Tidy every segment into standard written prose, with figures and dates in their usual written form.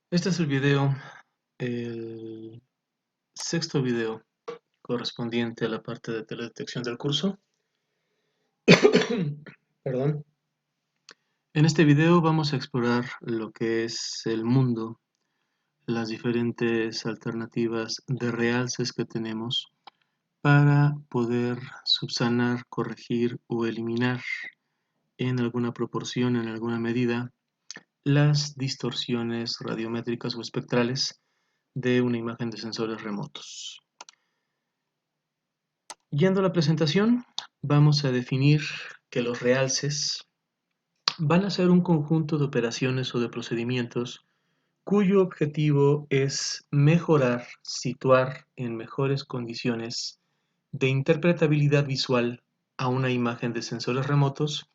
Este es el sexto video correspondiente a la parte de teledetección del curso. Perdón. En este video vamos a explorar lo que es el mundo, las diferentes alternativas de realces que tenemos para poder subsanar, corregir o eliminar en alguna proporción, en alguna medida, las distorsiones radiométricas o espectrales de una imagen de sensores remotos. Yendo a la presentación, vamos a definir que los realces van a ser un conjunto de operaciones o de procedimientos cuyo objetivo es mejorar, situar en mejores condiciones de interpretabilidad visual a una imagen de sensores remotos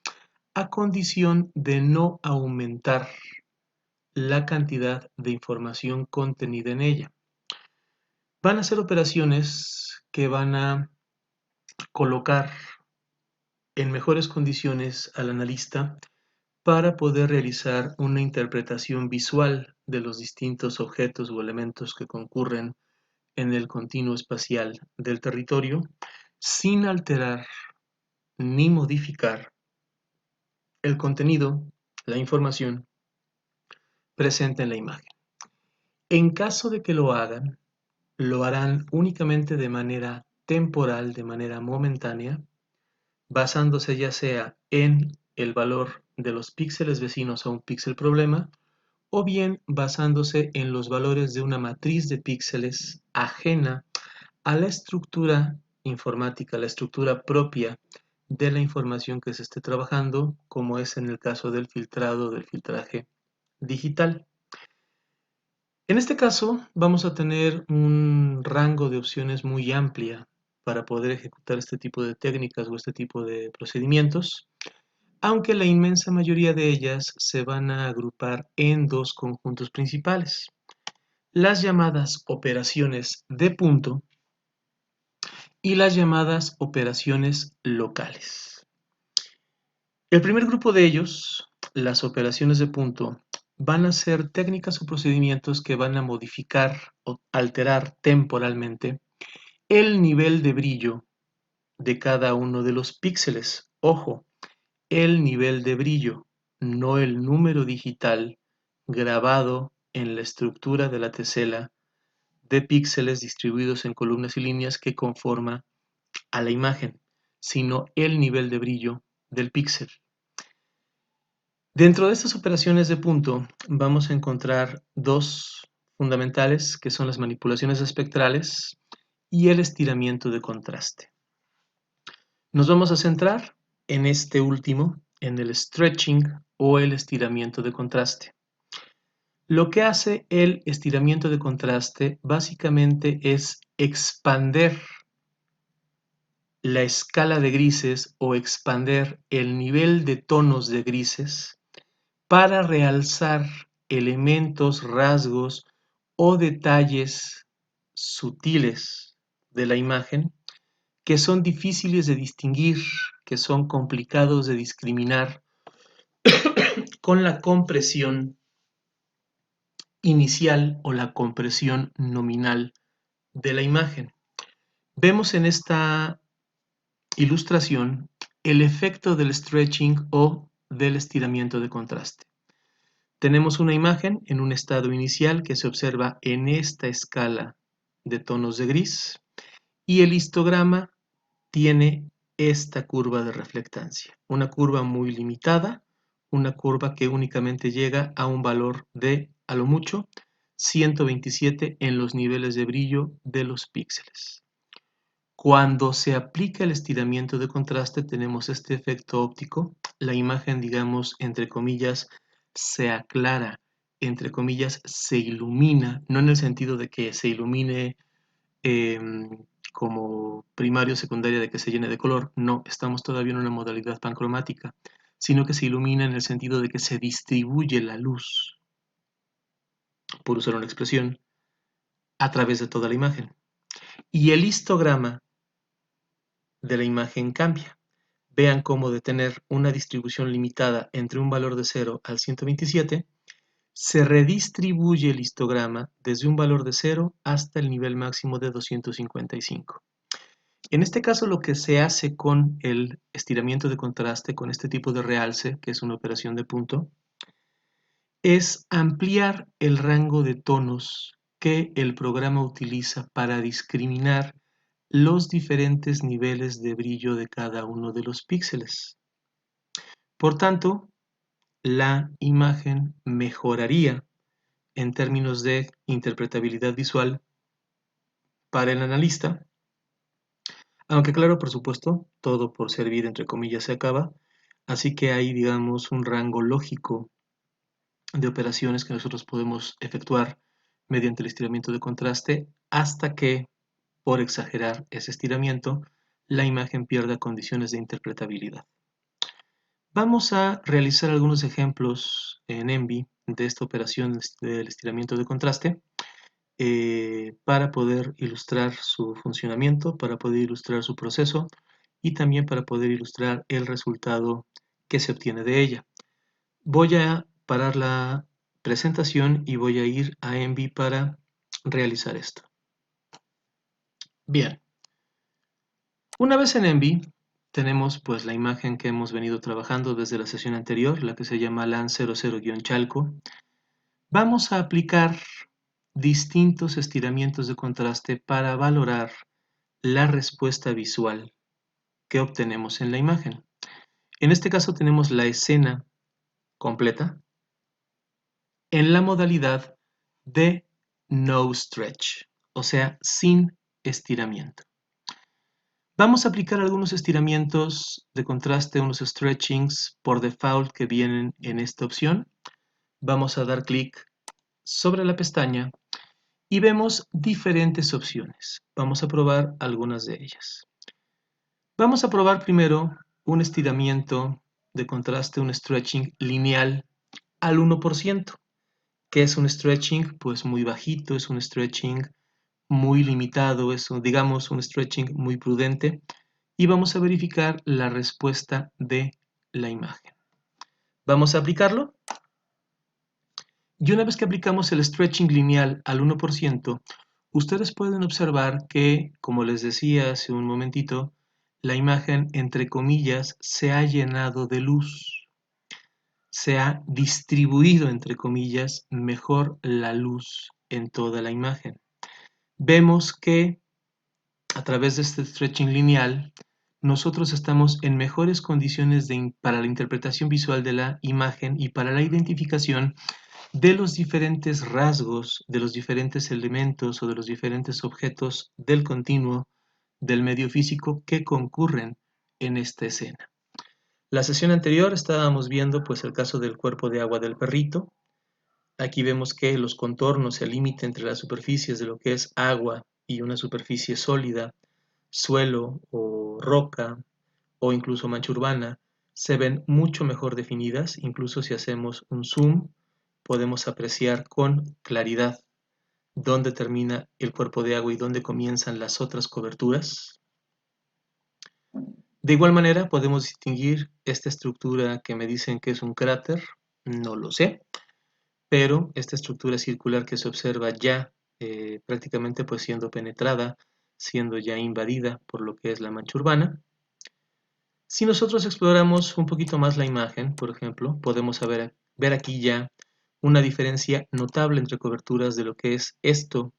a condición de no aumentar la cantidad de información contenida en ella. Van a ser operaciones que van a colocar en mejores condiciones al analista para poder realizar una interpretación visual de los distintos objetos o elementos que concurren en el continuo espacial del territorio, sin alterar ni modificar el contenido, la información presente en la imagen. En caso de que lo hagan, lo harán únicamente de manera temporal, de manera momentánea, basándose ya sea en el valor de los píxeles vecinos a un píxel problema, o bien basándose en los valores de una matriz de píxeles ajena a la estructura informática, la estructura propia de la información que se esté trabajando, como es en el caso del filtrado, del filtraje digital. En este caso, vamos a tener un rango de opciones muy amplia para poder ejecutar este tipo de técnicas o este tipo de procedimientos, aunque la inmensa mayoría de ellas se van a agrupar en dos conjuntos principales: las llamadas operaciones de punto y las llamadas operaciones locales. El primer grupo de ellos, las operaciones de punto, van a ser técnicas o procedimientos que van a modificar o alterar temporalmente el nivel de brillo de cada uno de los píxeles. Ojo, el nivel de brillo, no el número digital grabado en la estructura de la tesela de píxeles distribuidos en columnas y líneas que conforma a la imagen, sino el nivel de brillo del píxel. Dentro de estas operaciones de punto vamos a encontrar dos fundamentales, que son las manipulaciones espectrales y el estiramiento de contraste. Nos vamos a centrar en este último, en el stretching o el estiramiento de contraste. Lo que hace el estiramiento de contraste básicamente es expander la escala de grises o expander el nivel de tonos de grises para realzar elementos, rasgos o detalles sutiles de la imagen que son difíciles de distinguir, que son complicados de discriminar con la compresión inicial o la compresión nominal de la imagen. Vemos en esta ilustración el efecto del stretching o del estiramiento de contraste. Tenemos una imagen en un estado inicial que se observa en esta escala de tonos de gris y el histograma tiene esta curva de reflectancia, una curva muy limitada, una curva que únicamente llega a un valor de, a lo mucho, 127 en los niveles de brillo de los píxeles. Cuando se aplica el estiramiento de contraste tenemos este efecto óptico, la imagen, digamos, entre comillas, se aclara, entre comillas, se ilumina, no en el sentido de que se ilumine eh, como primario o secundaria, de que se llene de color, no, estamos todavía en una modalidad pancromática, sino que se ilumina en el sentido de que se distribuye la luz, por usar una expresión, a través de toda la imagen. Y el histograma de la imagen cambia. Vean cómo de tener una distribución limitada entre un valor de 0 al 127, se redistribuye el histograma desde un valor de 0 hasta el nivel máximo de 255. En este caso, lo que se hace con el estiramiento de contraste, con este tipo de realce, que es una operación de punto, es ampliar el rango de tonos que el programa utiliza para discriminar los diferentes niveles de brillo de cada uno de los píxeles. Por tanto, la imagen mejoraría en términos de interpretabilidad visual para el analista, aunque claro, por supuesto, todo por servir entre comillas se acaba, así que hay, digamos, un rango lógico de operaciones que nosotros podemos efectuar mediante el estiramiento de contraste hasta que, por exagerar ese estiramiento, la imagen pierda condiciones de interpretabilidad. Vamos a realizar algunos ejemplos en ENVI de esta operación del estiramiento de contraste para poder ilustrar su funcionamiento, para poder ilustrar su proceso y también para poder ilustrar el resultado que se obtiene de ella. Voy a parar la presentación y voy a ir a ENVI para realizar esto. Bien, una vez en ENVI tenemos pues la imagen que hemos venido trabajando desde la sesión anterior, la que se llama LAN 00-Chalco. Vamos a aplicar distintos estiramientos de contraste para valorar la respuesta visual que obtenemos en la imagen. En este caso tenemos la escena completa en la modalidad de no stretch, o sea, sin estiramiento. Vamos a aplicar algunos estiramientos de contraste, unos stretchings por default que vienen en esta opción. Vamos a dar clic sobre la pestaña y vemos diferentes opciones. Vamos a probar algunas de ellas. Vamos a probar primero un estiramiento de contraste, un stretching lineal al 1%, que es un stretching pues muy bajito, es un stretching muy limitado, es digamos un stretching muy prudente y vamos a verificar la respuesta de la imagen. Vamos a aplicarlo y una vez que aplicamos el stretching lineal al 1%, ustedes pueden observar que, como les decía hace un momentito, la imagen, entre comillas, se ha llenado de luz. Se ha distribuido, entre comillas, mejor la luz en toda la imagen. Vemos que a través de este stretching lineal, nosotros estamos en mejores condiciones para la interpretación visual de la imagen y para la identificación de los diferentes rasgos, de los diferentes elementos o de los diferentes objetos del continuo del medio físico que concurren en esta escena. La sesión anterior estábamos viendo pues el caso del cuerpo de agua del perrito. Aquí vemos que los contornos, el límite entre las superficies de lo que es agua y una superficie sólida, suelo o roca o incluso mancha urbana, se ven mucho mejor definidas. Incluso si hacemos un zoom, podemos apreciar con claridad dónde termina el cuerpo de agua y dónde comienzan las otras coberturas. De igual manera, podemos distinguir esta estructura que me dicen que es un cráter, no lo sé, pero esta estructura circular que se observa ya prácticamente pues siendo penetrada, siendo ya invadida por lo que es la mancha urbana. Si nosotros exploramos un poquito más la imagen, por ejemplo, podemos ver aquí ya una diferencia notable entre coberturas de lo que es esto,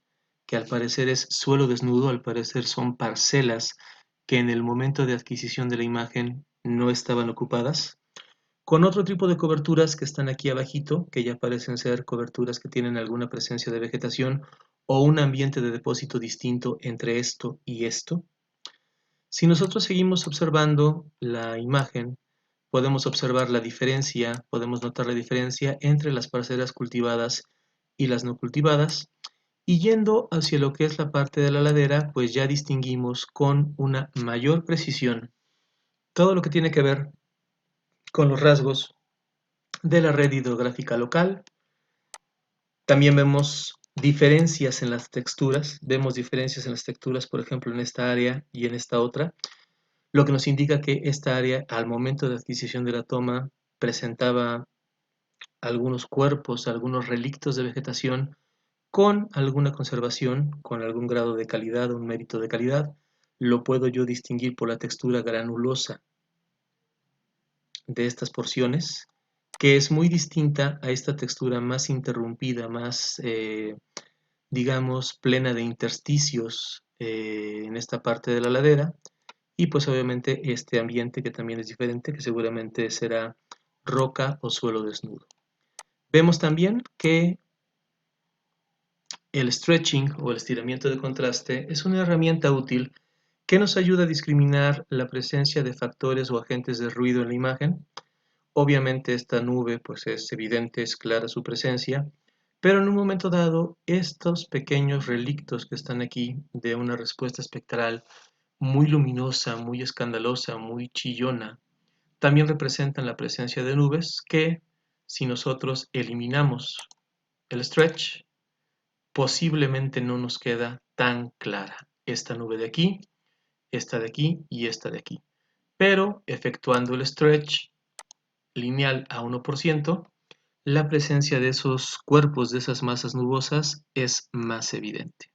que al parecer es suelo desnudo, al parecer son parcelas que en el momento de adquisición de la imagen no estaban ocupadas, con otro tipo de coberturas que están aquí abajito, que ya parecen ser coberturas que tienen alguna presencia de vegetación o un ambiente de depósito distinto entre esto y esto. Si nosotros seguimos observando la imagen, podemos observar la diferencia, podemos notar la diferencia entre las parcelas cultivadas y las no cultivadas, y yendo hacia lo que es la parte de la ladera, pues ya distinguimos con una mayor precisión todo lo que tiene que ver con los rasgos de la red hidrográfica local. También vemos diferencias en las texturas, por ejemplo, en esta área y en esta otra, lo que nos indica que esta área, al momento de adquisición de la toma, presentaba algunos cuerpos, algunos relictos de vegetación con alguna conservación, con algún grado de calidad, un mérito de calidad. Lo puedo yo distinguir por la textura granulosa de estas porciones, que es muy distinta a esta textura más interrumpida, más, digamos, plena de intersticios en esta parte de la ladera, y pues obviamente este ambiente que también es diferente, que seguramente será roca o suelo desnudo. Vemos también que el stretching o el estiramiento de contraste es una herramienta útil que nos ayuda a discriminar la presencia de factores o agentes de ruido en la imagen. Obviamente esta nube pues es evidente, es clara su presencia, pero en un momento dado estos pequeños relictos que están aquí de una respuesta espectral muy luminosa, muy escandalosa, muy chillona, también representan la presencia de nubes que, si nosotros eliminamos el stretch, posiblemente no nos queda tan clara esta nube de aquí, esta de aquí y esta de aquí. Pero efectuando el stretch lineal a 1%, la presencia de esos cuerpos, de esas masas nubosas, es más evidente.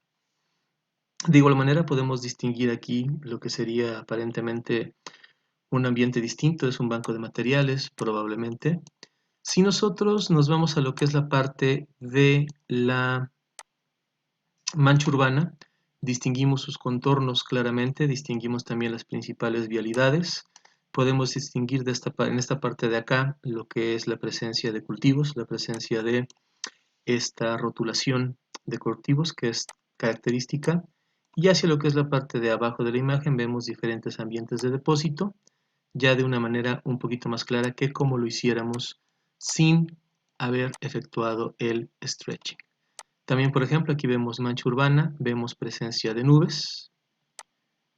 De igual manera podemos distinguir aquí lo que sería aparentemente un ambiente distinto, es un banco de materiales probablemente. Si nosotros nos vamos a lo que es la parte de la mancha urbana, distinguimos sus contornos claramente, distinguimos también las principales vialidades. Podemos distinguir en esta parte de acá lo que es la presencia de cultivos, la presencia de esta rotulación de cultivos que es característica. Y hacia lo que es la parte de abajo de la imagen vemos diferentes ambientes de depósito, ya de una manera un poquito más clara que como lo hiciéramos sin haber efectuado el stretching. También, por ejemplo, aquí vemos mancha urbana, vemos presencia de nubes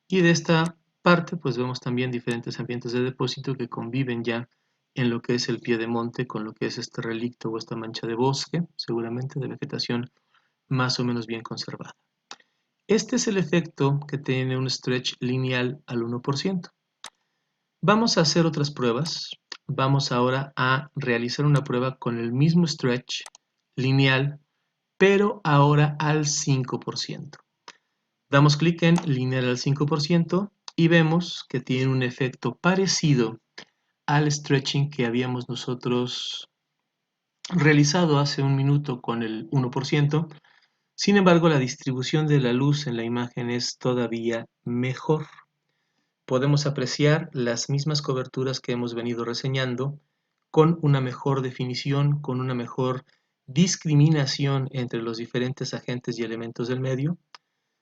y de esta parte pues vemos también diferentes ambientes de depósito que conviven ya en lo que es el pie de monte con lo que es este relicto o esta mancha de bosque, seguramente de vegetación más o menos bien conservada. Este es el efecto que tiene un stretch lineal al 1%. Vamos a hacer otras pruebas. Vamos ahora a realizar una prueba con el mismo stretch lineal, pero ahora al 5%. Damos clic en lineal al 5% y vemos que tiene un efecto parecido al stretching que habíamos nosotros realizado hace un minuto con el 1%. Sin embargo, la distribución de la luz en la imagen es todavía mejor. Podemos apreciar las mismas coberturas que hemos venido reseñando con una mejor definición, con una mejor discriminación entre los diferentes agentes y elementos del medio.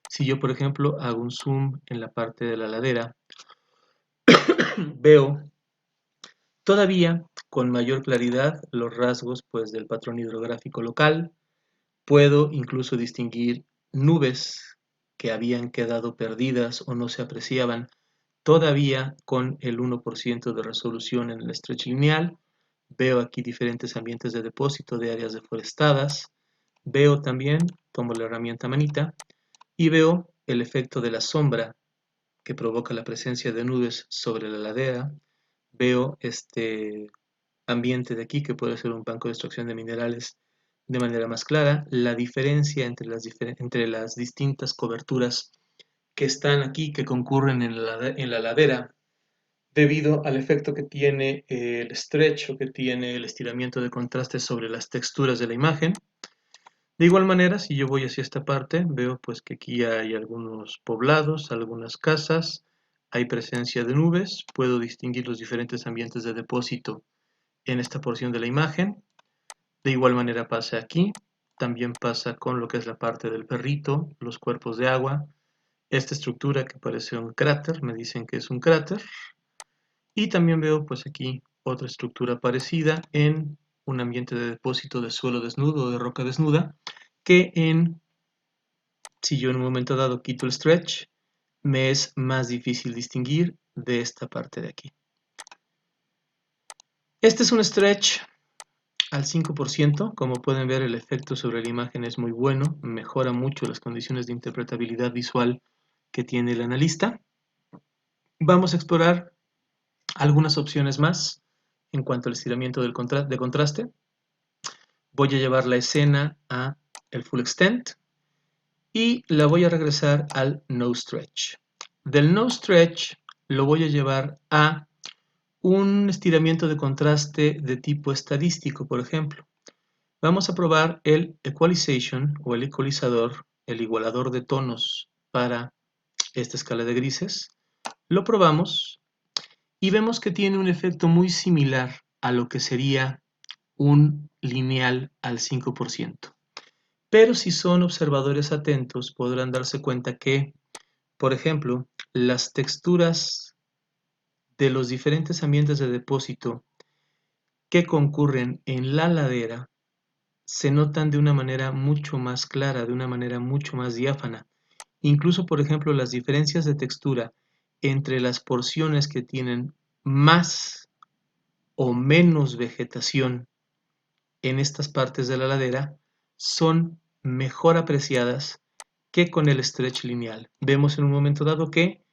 Si yo, por ejemplo, hago un zoom en la parte de la ladera, veo todavía con mayor claridad los rasgos pues, del patrón hidrográfico local. Puedo incluso distinguir nubes que habían quedado perdidas o no se apreciaban todavía con el 1% de resolución en el stretch lineal. Veo aquí diferentes ambientes de depósito de áreas deforestadas. Veo también, tomo la herramienta manita, y veo el efecto de la sombra que provoca la presencia de nubes sobre la ladera. Veo este ambiente de aquí que puede ser un banco de extracción de minerales de manera más clara. La diferencia entre las distintas coberturas que están aquí, que concurren en la ladera, debido al efecto que tiene el stretch o que tiene el estiramiento de contraste sobre las texturas de la imagen. De igual manera, si yo voy hacia esta parte, veo pues que aquí hay algunos poblados, algunas casas, hay presencia de nubes, puedo distinguir los diferentes ambientes de depósito en esta porción de la imagen. De igual manera pasa aquí, también pasa con lo que es la parte del perrito, los cuerpos de agua, esta estructura que parece un cráter, me dicen que es un cráter, y también veo pues aquí otra estructura parecida en un ambiente de depósito de suelo desnudo o de roca desnuda, que si yo en un momento dado quito el stretch, me es más difícil distinguir de esta parte de aquí. Este es un stretch al 5%, como pueden ver el efecto sobre la imagen es muy bueno, mejora mucho las condiciones de interpretabilidad visual que tiene el analista. Vamos a explorar algunas opciones más en cuanto al estiramiento de contraste. Voy a llevar la escena a el Full Extent y la voy a regresar al No Stretch. Del No Stretch lo voy a llevar a un estiramiento de contraste de tipo estadístico, por ejemplo. Vamos a probar el Equalization o el ecualizador, el igualador de tonos para esta escala de grises. Lo probamos y vemos que tiene un efecto muy similar a lo que sería un lineal al 5%. Pero si son observadores atentos podrán darse cuenta que, por ejemplo, las texturas de los diferentes ambientes de depósito que concurren en la ladera se notan de una manera mucho más clara, de una manera mucho más diáfana. Incluso, por ejemplo, las diferencias de textura entre las porciones que tienen más o menos vegetación en estas partes de la ladera son mejor apreciadas que con el stretch lineal. Vemos en un momento dado que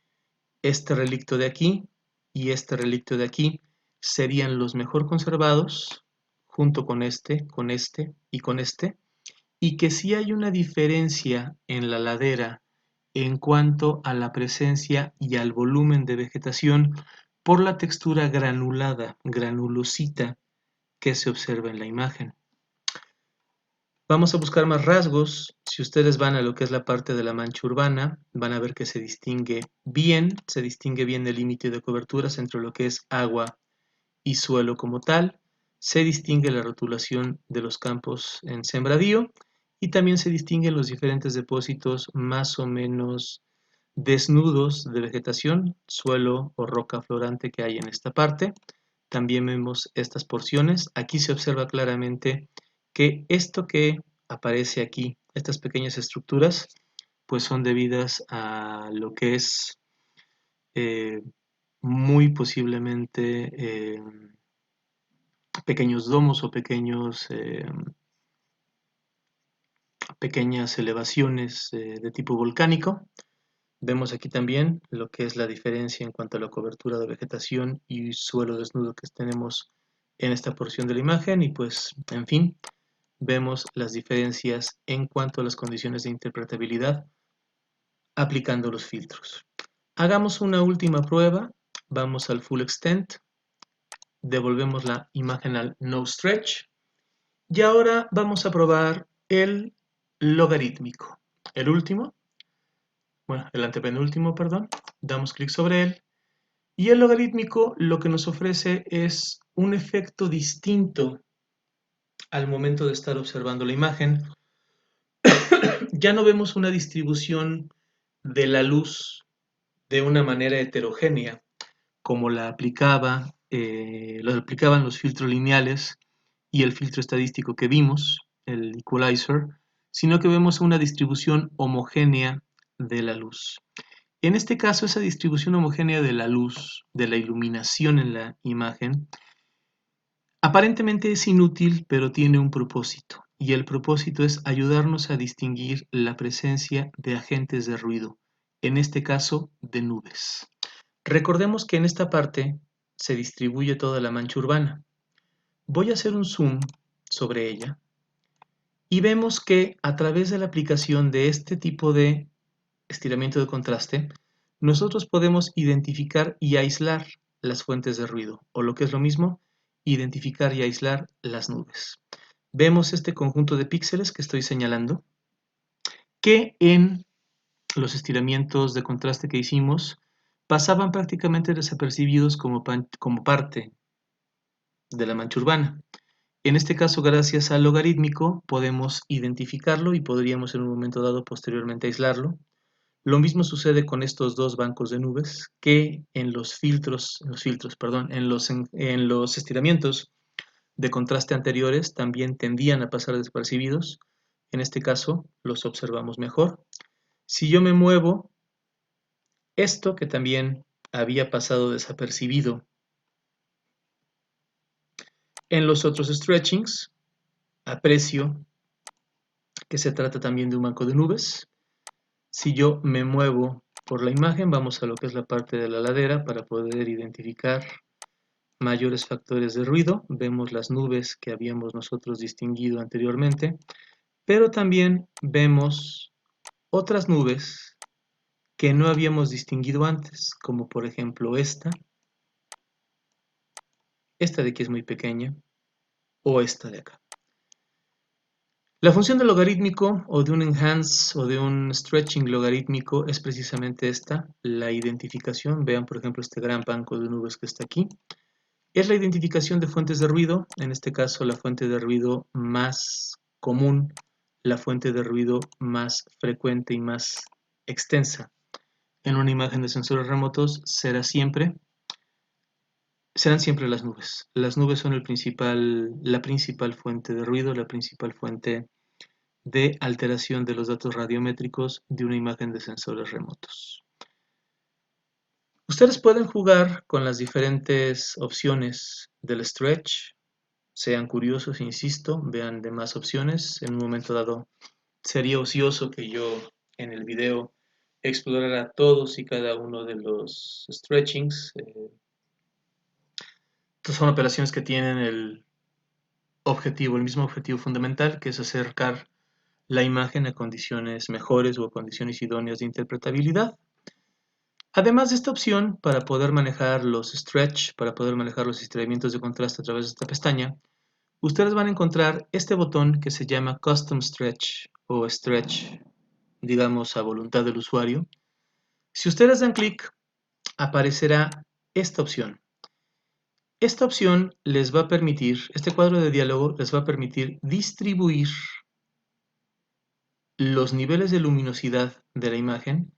este relicto de aquí y este relicto de aquí serían los mejor conservados junto con este y con este, y que sí hay una diferencia en la ladera en cuanto a la presencia y al volumen de vegetación por la textura granulada, granulosita que se observa en la imagen. Vamos a buscar más rasgos. Si ustedes van a lo que es la parte de la mancha urbana, van a ver que se distingue bien el límite de coberturas entre lo que es agua y suelo como tal. Se distingue la rotulación de los campos en sembradío y también se distinguen los diferentes depósitos más o menos desnudos de vegetación, suelo o roca florante que hay en esta parte. También vemos estas porciones. Aquí se observa claramente que esto que aparece aquí, estas pequeñas estructuras, pues son debidas a lo que es eh, muy posiblemente pequeños domos o pequeñas elevaciones de tipo volcánico. Vemos aquí también lo que es la diferencia en cuanto a la cobertura de vegetación y suelo desnudo que tenemos en esta porción de la imagen y pues, en fin, vemos las diferencias en cuanto a las condiciones de interpretabilidad aplicando los filtros. Hagamos una última prueba, vamos al Full Extent, devolvemos la imagen al No Stretch y ahora vamos a probar el logarítmico, el último, bueno, el antepenúltimo, perdón, damos clic sobre él y el logarítmico lo que nos ofrece es un efecto distinto al momento de estar observando la imagen. Ya no vemos una distribución de la luz de una manera heterogénea, como lo aplicaban los filtros lineales y el filtro estadístico que vimos, el equalizer, sino que vemos una distribución homogénea de la luz. En este caso, esa distribución homogénea de la luz, de la iluminación en la imagen, aparentemente es inútil, pero tiene un propósito, y el propósito es ayudarnos a distinguir la presencia de agentes de ruido, en este caso de nubes. Recordemos que en esta parte se distribuye toda la mancha urbana. Voy a hacer un zoom sobre ella y vemos que a través de la aplicación de este tipo de estiramiento de contraste, nosotros podemos identificar y aislar las fuentes de ruido, o lo que es lo mismo, identificar y aislar las nubes. Vemos este conjunto de píxeles que estoy señalando, que en los estiramientos de contraste que hicimos pasaban prácticamente desapercibidos como parte de la mancha urbana. En este caso, gracias al logarítmico, podemos identificarlo y podríamos en un momento dado posteriormente aislarlo. Lo mismo sucede con estos dos bancos de nubes que en los estiramientos de contraste anteriores también tendían a pasar desapercibidos. En este caso los observamos mejor. Si yo me muevo, esto que también había pasado desapercibido en los otros stretchings, aprecio que se trata también de un banco de nubes. Si yo me muevo por la imagen, vamos a lo que es la parte de la ladera para poder identificar mayores factores de ruido, vemos las nubes que habíamos nosotros distinguido anteriormente, pero también vemos otras nubes que no habíamos distinguido antes, como por ejemplo esta de aquí es muy pequeña, o esta de acá. La función del logarítmico o de un enhance o de un stretching logarítmico es precisamente esta, la identificación. Vean por ejemplo este gran banco de nubes que está aquí. Es la identificación de fuentes de ruido, en este caso la fuente de ruido más común, la fuente de ruido más frecuente y más extensa en una imagen de sensores remotos serán siempre las nubes. Las nubes son la principal fuente de ruido, la principal fuente de alteración de los datos radiométricos de una imagen de sensores remotos. Ustedes pueden jugar con las diferentes opciones del stretch, sean curiosos, insisto, vean demás opciones. En un momento dado sería ocioso que yo en el video explorara todos y cada uno de los stretchings. Son operaciones que tienen el mismo objetivo fundamental, que es acercar la imagen a condiciones mejores o a condiciones idóneas de interpretabilidad. Además de esta opción, para poder manejar los stretch, para poder manejar los estiramientos de contraste a través de esta pestaña, ustedes van a encontrar este botón que se llama Custom Stretch o Stretch, digamos, a voluntad del usuario. Si ustedes dan clic, aparecerá esta opción. Esta opción les va a permitir, este cuadro de diálogo les va a permitir distribuir los niveles de luminosidad de la imagen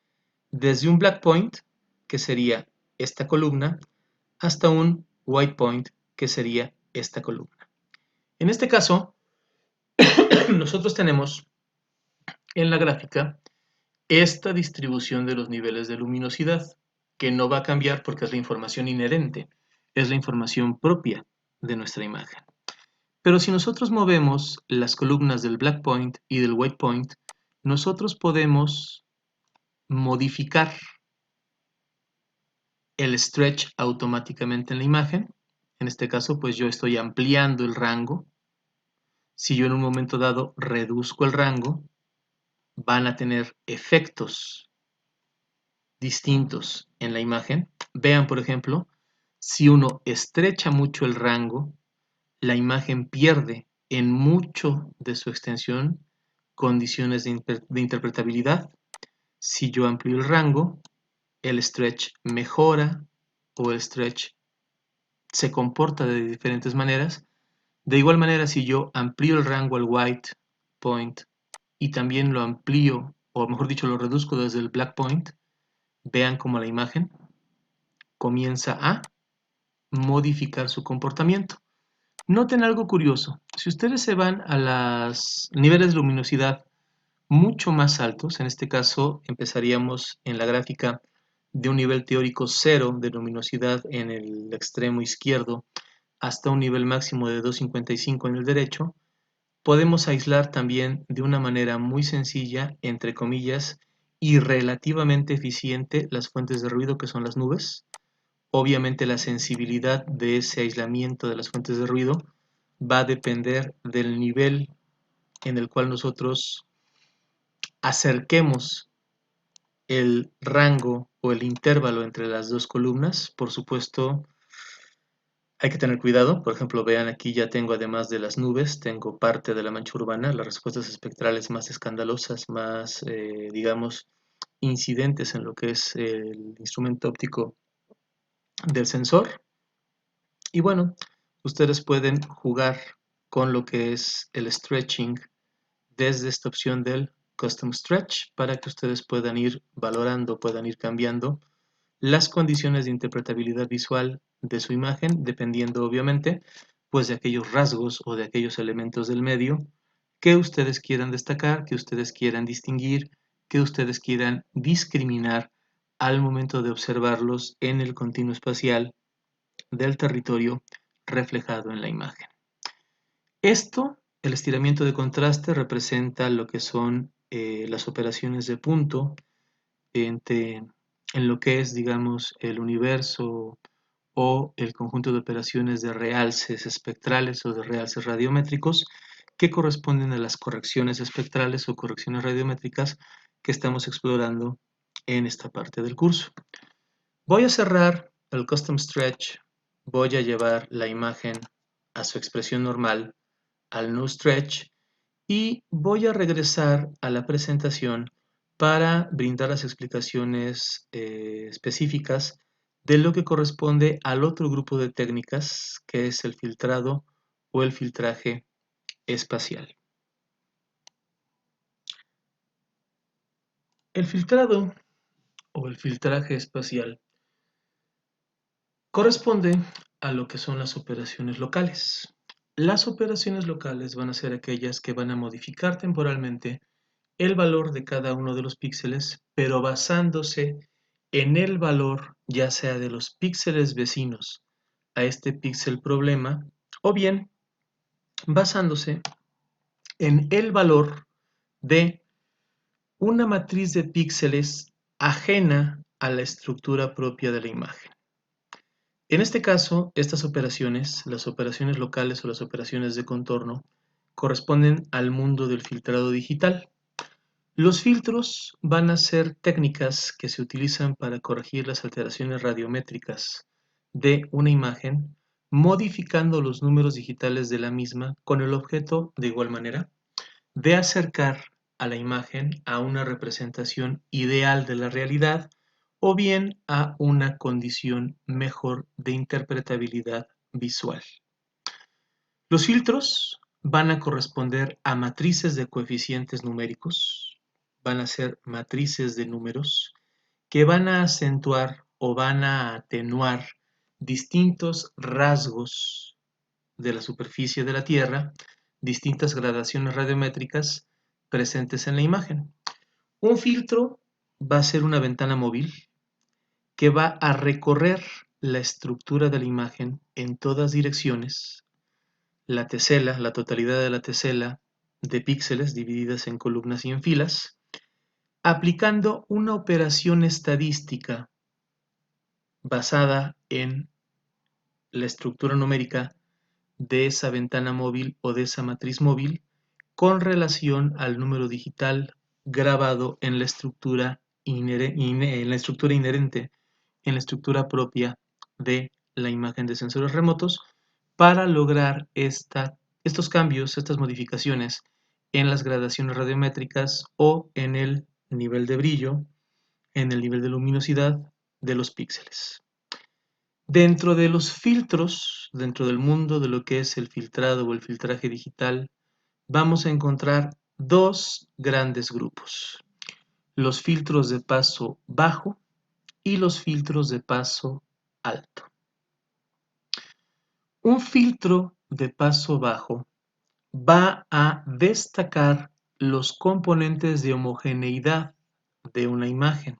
desde un black point, que sería esta columna, hasta un white point, que sería esta columna. En este caso, nosotros tenemos en la gráfica esta distribución de los niveles de luminosidad, que no va a cambiar porque es la información inherente, es la información propia de nuestra imagen. Pero si nosotros movemos las columnas del black point y del white point, nosotros podemos modificar el stretch automáticamente en la imagen. En este caso, pues yo estoy ampliando el rango. Si yo en un momento dado reduzco el rango, van a tener efectos distintos en la imagen. Vean, por ejemplo, si uno estrecha mucho el rango, la imagen pierde en mucho de su extensión condiciones de interpretabilidad. Si yo amplío el rango, el stretch mejora o el stretch se comporta de diferentes maneras. De igual manera, si yo amplío el rango al white point y también lo amplío, o mejor dicho, lo reduzco desde el black point, vean cómo la imagen comienza a modificar su comportamiento. Noten algo curioso. Si ustedes se van a los niveles de luminosidad mucho más altos, en este caso empezaríamos en la gráfica de un nivel teórico 0 de luminosidad en el extremo izquierdo hasta un nivel máximo de 255 en el derecho, podemos aislar también de una manera muy sencilla, entre comillas, y relativamente eficiente las fuentes de ruido que son las nubes. Obviamente la sensibilidad de ese aislamiento de las fuentes de ruido va a depender del nivel en el cual nosotros acerquemos el rango o el intervalo entre las dos columnas. Por supuesto, hay que tener cuidado. Por ejemplo, vean aquí ya tengo, además de las nubes, tengo parte de la mancha urbana, las respuestas espectrales más escandalosas, más, digamos, incidentes en lo que es el instrumento óptico del sensor. Y bueno, ustedes pueden jugar con lo que es el stretching desde esta opción del Custom Stretch para que ustedes puedan ir valorando, puedan ir cambiando las condiciones de interpretabilidad visual de su imagen, dependiendo obviamente pues de aquellos rasgos o de aquellos elementos del medio que ustedes quieran destacar, que ustedes quieran distinguir, que ustedes quieran discriminar al momento de observarlos en el continuo espacial del territorio reflejado en la imagen. Esto, el estiramiento de contraste, representa lo que son las operaciones de punto en lo que es, digamos, el universo o el conjunto de operaciones de realces espectrales o de realces radiométricos que corresponden a las correcciones espectrales o correcciones radiométricas que estamos explorando en esta parte del curso. Voy a cerrar el Custom Stretch, voy a llevar la imagen a su expresión normal, al New Stretch, y voy a regresar a la presentación para brindar las explicaciones específicas de lo que corresponde al otro grupo de técnicas, que es el filtrado o el filtraje espacial. El filtrado o el filtraje espacial corresponde a lo que son las operaciones locales. Las operaciones locales van a ser aquellas que van a modificar temporalmente el valor de cada uno de los píxeles, pero basándose en el valor ya sea de los píxeles vecinos a este píxel problema, o bien basándose en el valor de una matriz de píxeles ajena a la estructura propia de la imagen. En este caso, estas operaciones, las operaciones locales o las operaciones de contorno, corresponden al mundo del filtrado digital. Los filtros van a ser técnicas que se utilizan para corregir las alteraciones radiométricas de una imagen, modificando los números digitales de la misma con el objeto, de igual manera, de acercar a la imagen a una representación ideal de la realidad o bien a una condición mejor de interpretabilidad visual. Los filtros van a corresponder a matrices de coeficientes numéricos, van a ser matrices de números que van a acentuar o van a atenuar distintos rasgos de la superficie de la Tierra, distintas gradaciones radiométricas presentes en la imagen. Un filtro va a ser una ventana móvil que va a recorrer la estructura de la imagen en todas direcciones, la tesela, la totalidad de la tesela de píxeles divididas en columnas y en filas, aplicando una operación estadística basada en la estructura numérica de esa ventana móvil o de esa matriz móvil con relación al número digital grabado en la estructura inherente, en la estructura propia de la imagen de sensores remotos para lograr estos cambios, estas modificaciones en las gradaciones radiométricas o en el nivel de brillo, en el nivel de luminosidad de los píxeles. Dentro de los filtros, dentro del mundo de lo que es el filtrado o el filtraje digital, vamos a encontrar dos grandes grupos: los filtros de paso bajo y los filtros de paso alto. Un filtro de paso bajo va a destacar los componentes de homogeneidad de una imagen,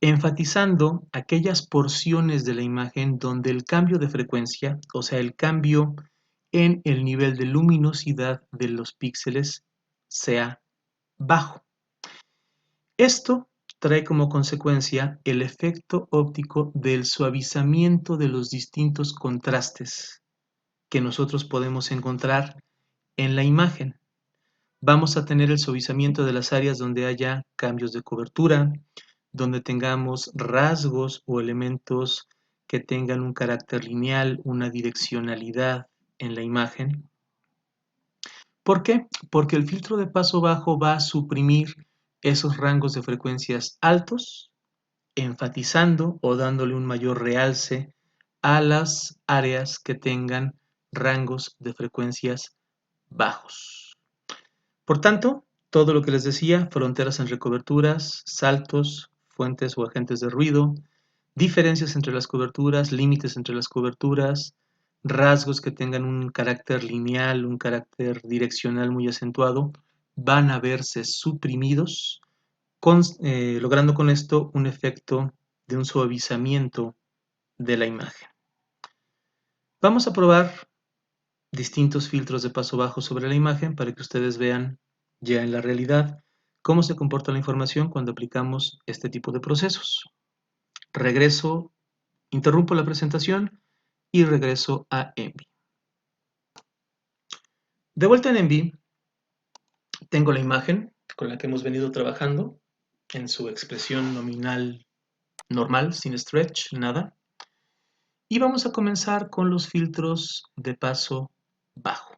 enfatizando aquellas porciones de la imagen donde el cambio de frecuencia, o sea, el cambio en el nivel de luminosidad de los píxeles, sea bajo. Esto trae como consecuencia el efecto óptico del suavizamiento de los distintos contrastes que nosotros podemos encontrar en la imagen. Vamos a tener el suavizamiento de las áreas donde haya cambios de cobertura, donde tengamos rasgos o elementos que tengan un carácter lineal, una direccionalidad en la imagen. ¿Por qué? Porque el filtro de paso bajo va a suprimir esos rangos de frecuencias altos, enfatizando o dándole un mayor realce a las áreas que tengan rangos de frecuencias bajos. Por tanto, todo lo que les decía, fronteras entre coberturas, saltos, fuentes o agentes de ruido, diferencias entre las coberturas, límites entre las coberturas, rasgos que tengan un carácter lineal, un carácter direccional muy acentuado, van a verse suprimidos, logrando con esto un efecto de un suavizamiento de la imagen. Vamos a probar distintos filtros de paso bajo sobre la imagen para que ustedes vean ya en la realidad cómo se comporta la información cuando aplicamos este tipo de procesos. Regreso Interrumpo la presentación y regreso a Envy. De vuelta en Envy, tengo la imagen con la que hemos venido trabajando en su expresión nominal normal, sin stretch, nada. Y vamos a comenzar con los filtros de paso bajo.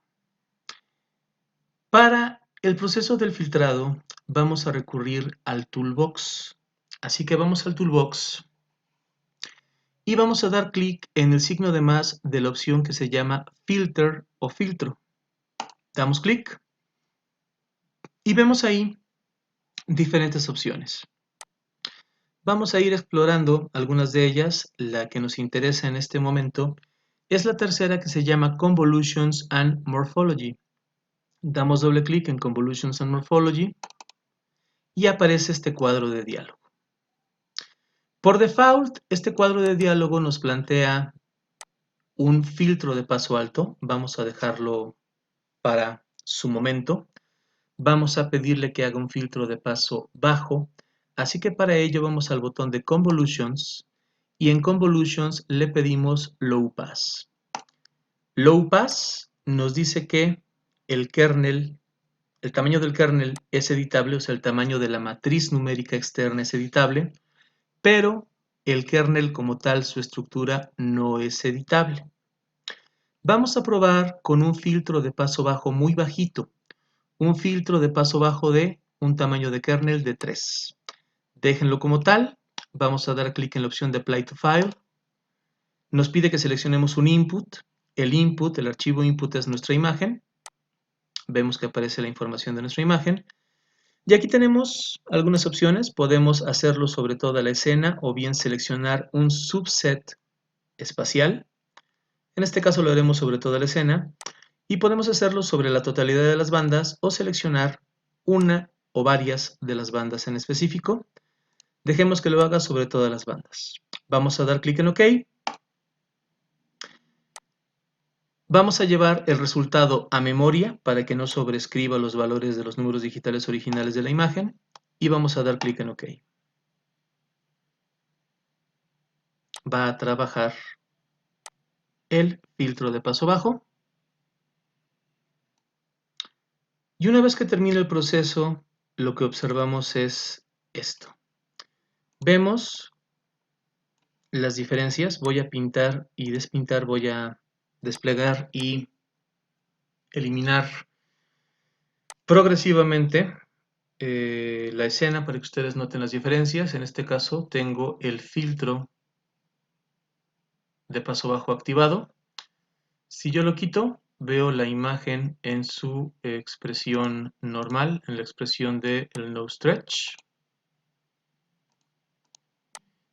Para el proceso del filtrado vamos a recurrir al Toolbox. Así que vamos al Toolbox y vamos a dar clic en el signo de más de la opción que se llama Filter o Filtro. Damos clic y vemos ahí diferentes opciones. Vamos a ir explorando algunas de ellas. La que nos interesa en este momento es la tercera, que se llama Convolutions and Morphology. Damos doble clic en Convolutions and Morphology y aparece este cuadro de diálogo. Por default, este cuadro de diálogo nos plantea un filtro de paso alto. Vamos a dejarlo para su momento. Vamos a pedirle que haga un filtro de paso bajo. Así que para ello vamos al botón de Convolutions y en Convolutions le pedimos Low Pass. Low Pass nos dice que el kernel, el tamaño del kernel es editable, o sea, el tamaño de la matriz numérica externa es editable, pero el kernel como tal, su estructura, no es editable. Vamos a probar con un filtro de paso bajo muy bajito, un filtro de paso bajo de un tamaño de kernel de 3. Déjenlo como tal, vamos a dar clic en la opción de Apply to File. Nos pide que seleccionemos un input. El archivo input es nuestra imagen. Vemos que aparece la información de nuestra imagen. Y aquí tenemos algunas opciones. Podemos hacerlo sobre toda la escena o bien seleccionar un subset espacial. En este caso lo haremos sobre toda la escena. Y podemos hacerlo sobre la totalidad de las bandas o seleccionar una o varias de las bandas en específico. Dejemos que lo haga sobre todas las bandas. Vamos a dar clic en OK. Vamos a llevar el resultado a memoria para que no sobreescriba los valores de los números digitales originales de la imagen y vamos a dar clic en OK. Va a trabajar el filtro de paso bajo y una vez que termine el proceso, lo que observamos es esto. Vemos las diferencias. Voy a pintar y despintar, voy a desplegar y eliminar progresivamente la escena para que ustedes noten las diferencias. En este caso tengo el filtro de paso bajo activado. Si yo lo quito, veo la imagen en su expresión normal, en la expresión de el no stretch.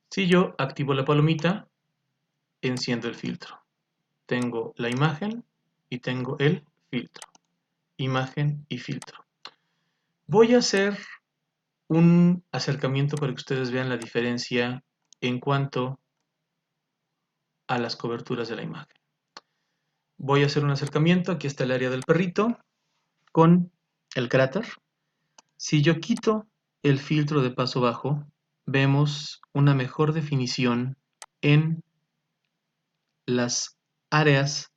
Si yo activo la palomita, enciendo el filtro. Tengo la imagen y tengo el filtro. Imagen y filtro. Voy a hacer un acercamiento para que ustedes vean la diferencia en cuanto a las coberturas de la imagen. Voy a hacer un acercamiento. Aquí está el área del perrito con el cráter. Si yo quito el filtro de paso bajo, vemos una mejor definición en las áreas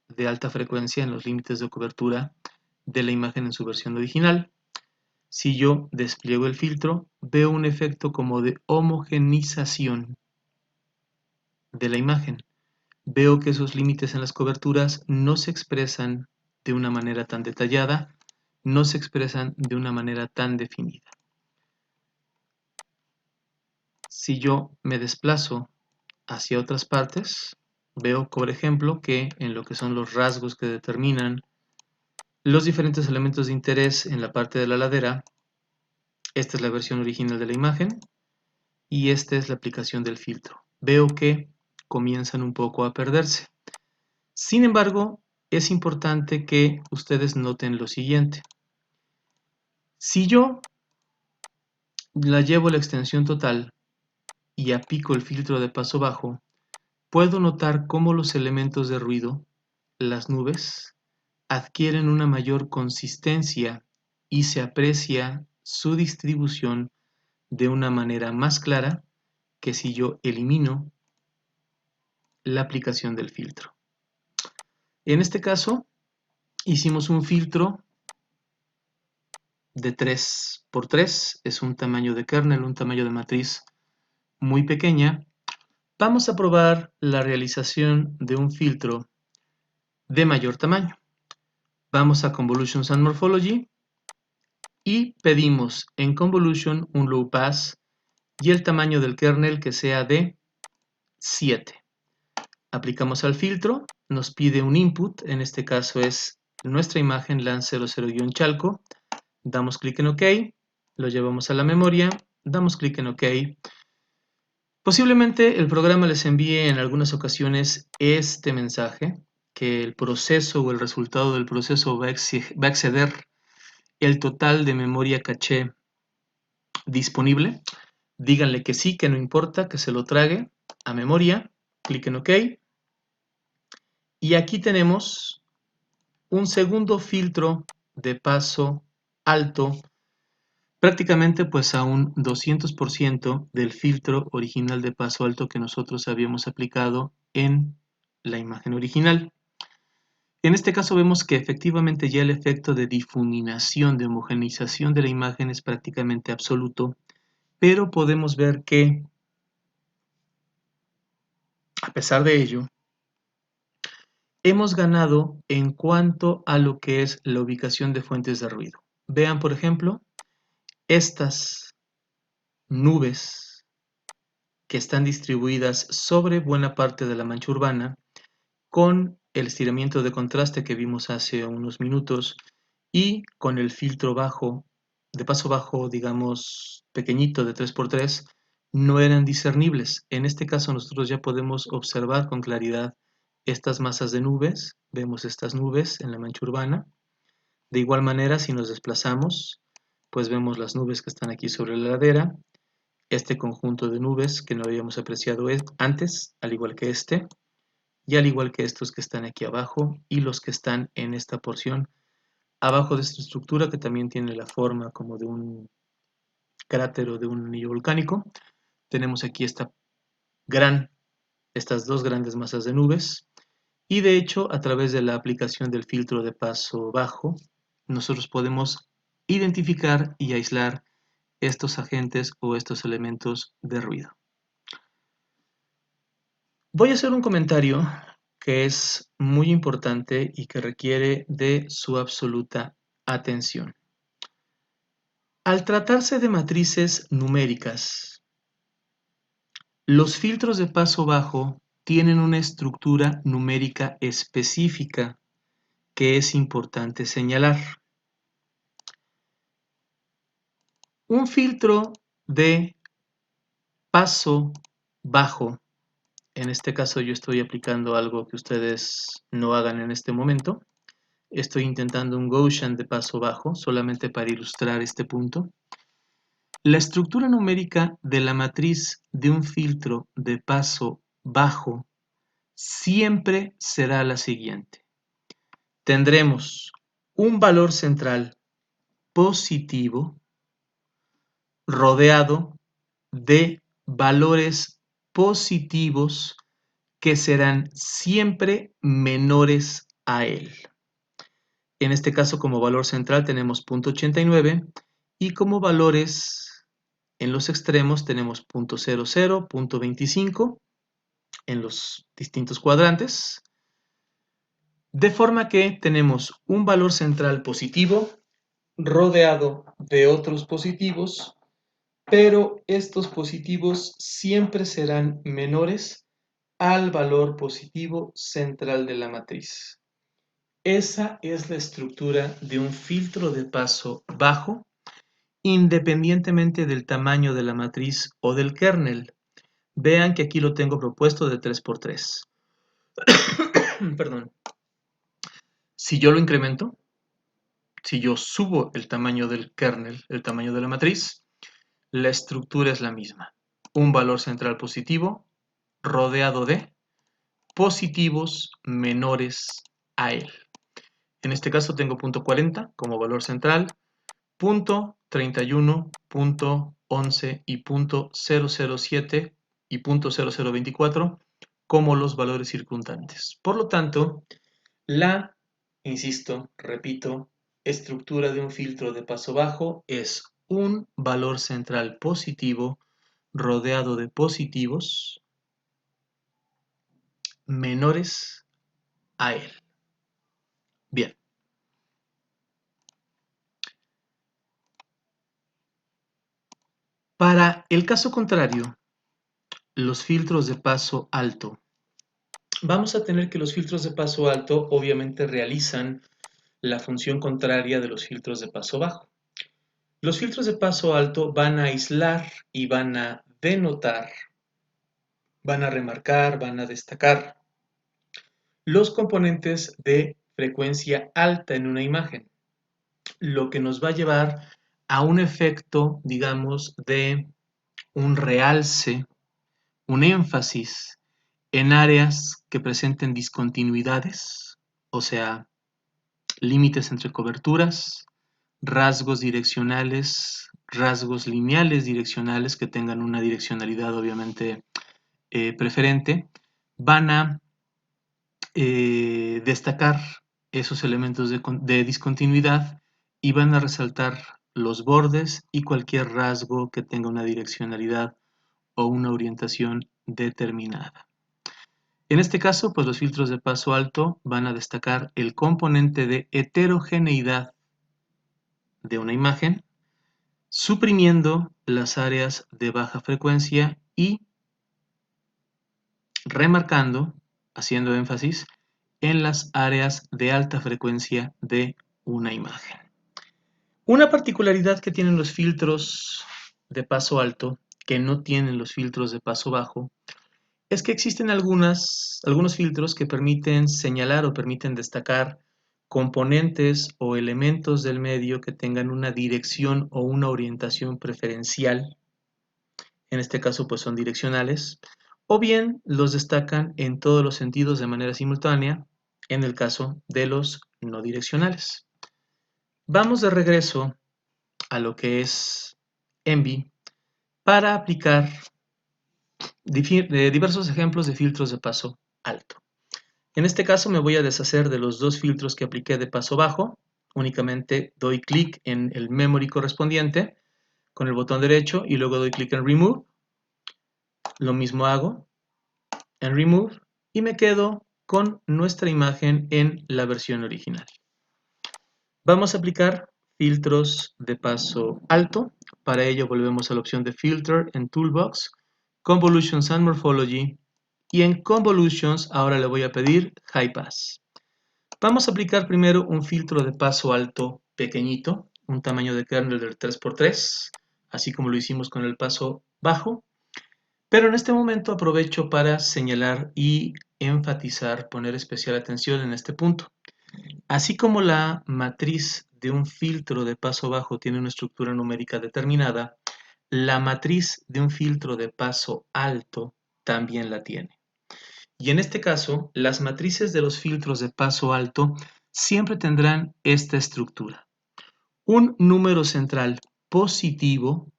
de alta frecuencia, en los límites de cobertura de la imagen en su versión original. Si yo despliego el filtro, veo un efecto como de homogenización de la imagen. Veo que esos límites en las coberturas no se expresan de una manera tan detallada, no se expresan de una manera tan definida. Si yo me desplazo hacia otras partes, veo, por ejemplo, que en lo que son los rasgos que determinan los diferentes elementos de interés en la parte de la ladera, esta es la versión original de la imagen y esta es la aplicación del filtro. Veo que comienzan un poco a perderse. Sin embargo, es importante que ustedes noten lo siguiente. Si yo la llevo a la extensión total y aplico el filtro de paso bajo, puedo notar cómo los elementos de ruido, las nubes, adquieren una mayor consistencia y se aprecia su distribución de una manera más clara que si yo elimino la aplicación del filtro. En este caso, hicimos un filtro de 3×3, es un tamaño de kernel, un tamaño de matriz muy pequeña. Vamos a probar la realización de un filtro de mayor tamaño. Vamos a Convolutions and Morphology y pedimos en Convolution un low pass y el tamaño del kernel que sea de 7. Aplicamos al filtro, nos pide un input, en este caso es nuestra imagen LAN00-Chalco, damos clic en OK, lo llevamos a la memoria, damos clic en OK. Posiblemente el programa les envíe en algunas ocasiones este mensaje, que el proceso o el resultado del proceso va a exceder el total de memoria caché disponible. Díganle que sí, que no importa, que se lo trague a memoria, clic en OK. Y aquí tenemos un segundo filtro de paso alto, prácticamente pues a un 200% del filtro original de paso alto que nosotros habíamos aplicado en la imagen original. En este caso vemos que efectivamente ya el efecto de difuminación, de homogeneización de la imagen es prácticamente absoluto, pero podemos ver que a pesar de ello, hemos ganado en cuanto a lo que es la ubicación de fuentes de ruido. Vean, por ejemplo, estas nubes que están distribuidas sobre buena parte de la mancha urbana con el estiramiento de contraste que vimos hace unos minutos y con el filtro bajo, de paso bajo, digamos, pequeñito de 3×3, no eran discernibles. En este caso nosotros ya podemos observar con claridad estas masas de nubes, vemos estas nubes en la mancha urbana. De igual manera, si nos desplazamos, pues vemos las nubes que están aquí sobre la ladera, este conjunto de nubes que no habíamos apreciado antes, al igual que este, y al igual que estos que están aquí abajo y los que están en esta porción abajo de esta estructura que también tiene la forma como de un cráter o de un anillo volcánico. Tenemos aquí estas dos grandes masas de nubes y de hecho a través de la aplicación del filtro de paso bajo nosotros podemos identificar y aislar estos agentes o estos elementos de ruido. Voy a hacer un comentario que es muy importante y que requiere de su absoluta atención. Al tratarse de matrices numéricas, los filtros de paso bajo tienen una estructura numérica específica que es importante señalar. Un filtro de paso bajo, en este caso yo estoy aplicando algo que ustedes no hagan en este momento, estoy intentando un Gaussian de paso bajo solamente para ilustrar este punto. La estructura numérica de la matriz de un filtro de paso bajo siempre será la siguiente. Tendremos un valor central positivo rodeado de valores positivos que serán siempre menores a él. En este caso, como valor central tenemos 0.89 y como valores en los extremos tenemos 0.00, 0.25 en los distintos cuadrantes, de forma que tenemos un valor central positivo rodeado de otros positivos, pero estos positivos siempre serán menores al valor positivo central de la matriz. Esa es la estructura de un filtro de paso bajo, independientemente del tamaño de la matriz o del kernel. Vean que aquí lo tengo propuesto de 3×3. Perdón. Si yo lo incremento, si yo subo el tamaño del kernel, el tamaño de la matriz, la estructura es la misma. Un valor central positivo rodeado de positivos menores a él. En este caso tengo 0.40 como valor central, 0.31, 0.11 y 0.007 y 0.0024 como los valores circundantes. Por lo tanto, la, insisto, repito, estructura de un filtro de paso bajo es un valor central positivo rodeado de positivos menores a él. Bien. Para el caso contrario, los filtros de paso alto, vamos a tener que los filtros de paso alto obviamente realizan la función contraria de los filtros de paso bajo. Los filtros de paso alto van a aislar y van a denotar, van a remarcar, van a destacar los componentes de frecuencia alta en una imagen, lo que nos va a llevar a un efecto, digamos, de un realce, un énfasis en áreas que presenten discontinuidades, o sea, límites entre coberturas, rasgos direccionales, rasgos lineales direccionales que tengan una direccionalidad obviamente preferente, van a destacar esos elementos de discontinuidad y van a resaltar los bordes y cualquier rasgo que tenga una direccionalidad o una orientación determinada. En este caso, pues los filtros de paso alto van a destacar el componente de heterogeneidad de una imagen, suprimiendo las áreas de baja frecuencia y remarcando, haciendo énfasis, en las áreas de alta frecuencia de una imagen. Una particularidad que tienen los filtros de paso alto, que no tienen los filtros de paso bajo, es que existen algunos filtros que permiten señalar o permiten destacar componentes o elementos del medio que tengan una dirección o una orientación preferencial. En este caso, pues son direccionales, o bien los destacan en todos los sentidos de manera simultánea, en el caso de los no direccionales. Vamos de regreso a lo que es Envy para aplicar diversos ejemplos de filtros de paso alto. En este caso me voy a deshacer de los dos filtros que apliqué de paso bajo. Únicamente doy clic en el memory correspondiente con el botón derecho y luego doy clic en Remove. Lo mismo hago en Remove y me quedo con nuestra imagen en la versión original. Vamos a aplicar filtros de paso alto. Para ello volvemos a la opción de Filter en Toolbox, Convolutions and Morphology, y en Convolutions ahora le voy a pedir High Pass. Vamos a aplicar primero un filtro de paso alto pequeñito, un tamaño de kernel del 3×3, así como lo hicimos con el paso bajo. Pero en este momento aprovecho para señalar y enfatizar, poner especial atención en este punto. Así como la matriz de un filtro de paso bajo tiene una estructura numérica determinada, la matriz de un filtro de paso alto también la tiene. Y en este caso, las matrices de los filtros de paso alto siempre tendrán esta estructura. Un número central positivo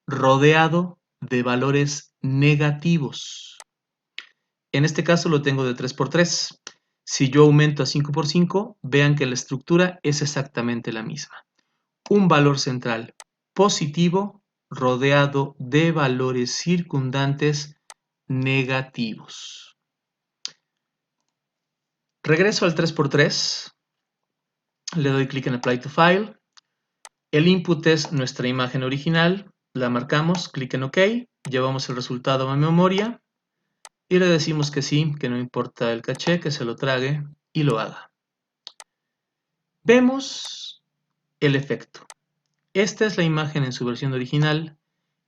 rodeado de valores negativos. En este caso lo tengo de 3×3. Si yo aumento a 5×5, vean que la estructura es exactamente la misma. Un valor central positivo rodeado de valores circundantes negativos. Regreso al 3×3. Le doy clic en Apply to File. El input es nuestra imagen original. La marcamos, clic en OK. Llevamos el resultado a memoria. Y le decimos que sí, que no importa el caché, que se lo trague y lo haga. Vemos el efecto. Esta es la imagen en su versión original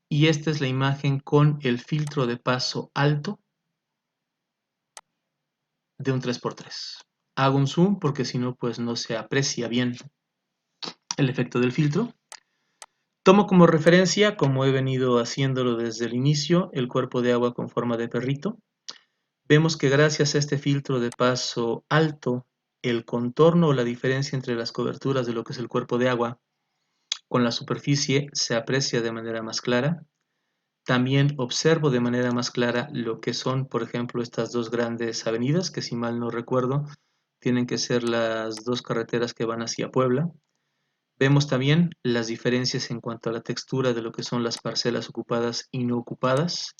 y esta es la imagen con el filtro de paso alto de un 3×3. Hago un zoom porque si no, pues no se aprecia bien el efecto del filtro. Tomo como referencia, como he venido haciéndolo desde el inicio, el cuerpo de agua con forma de perrito. Vemos que gracias a este filtro de paso alto, el contorno o la diferencia entre las coberturas de lo que es el cuerpo de agua con la superficie se aprecia de manera más clara. También observo de manera más clara lo que son, por ejemplo, estas dos grandes avenidas, que si mal no recuerdo, tienen que ser las dos carreteras que van hacia Puebla. Vemos también las diferencias en cuanto a la textura de lo que son las parcelas ocupadas y no ocupadas.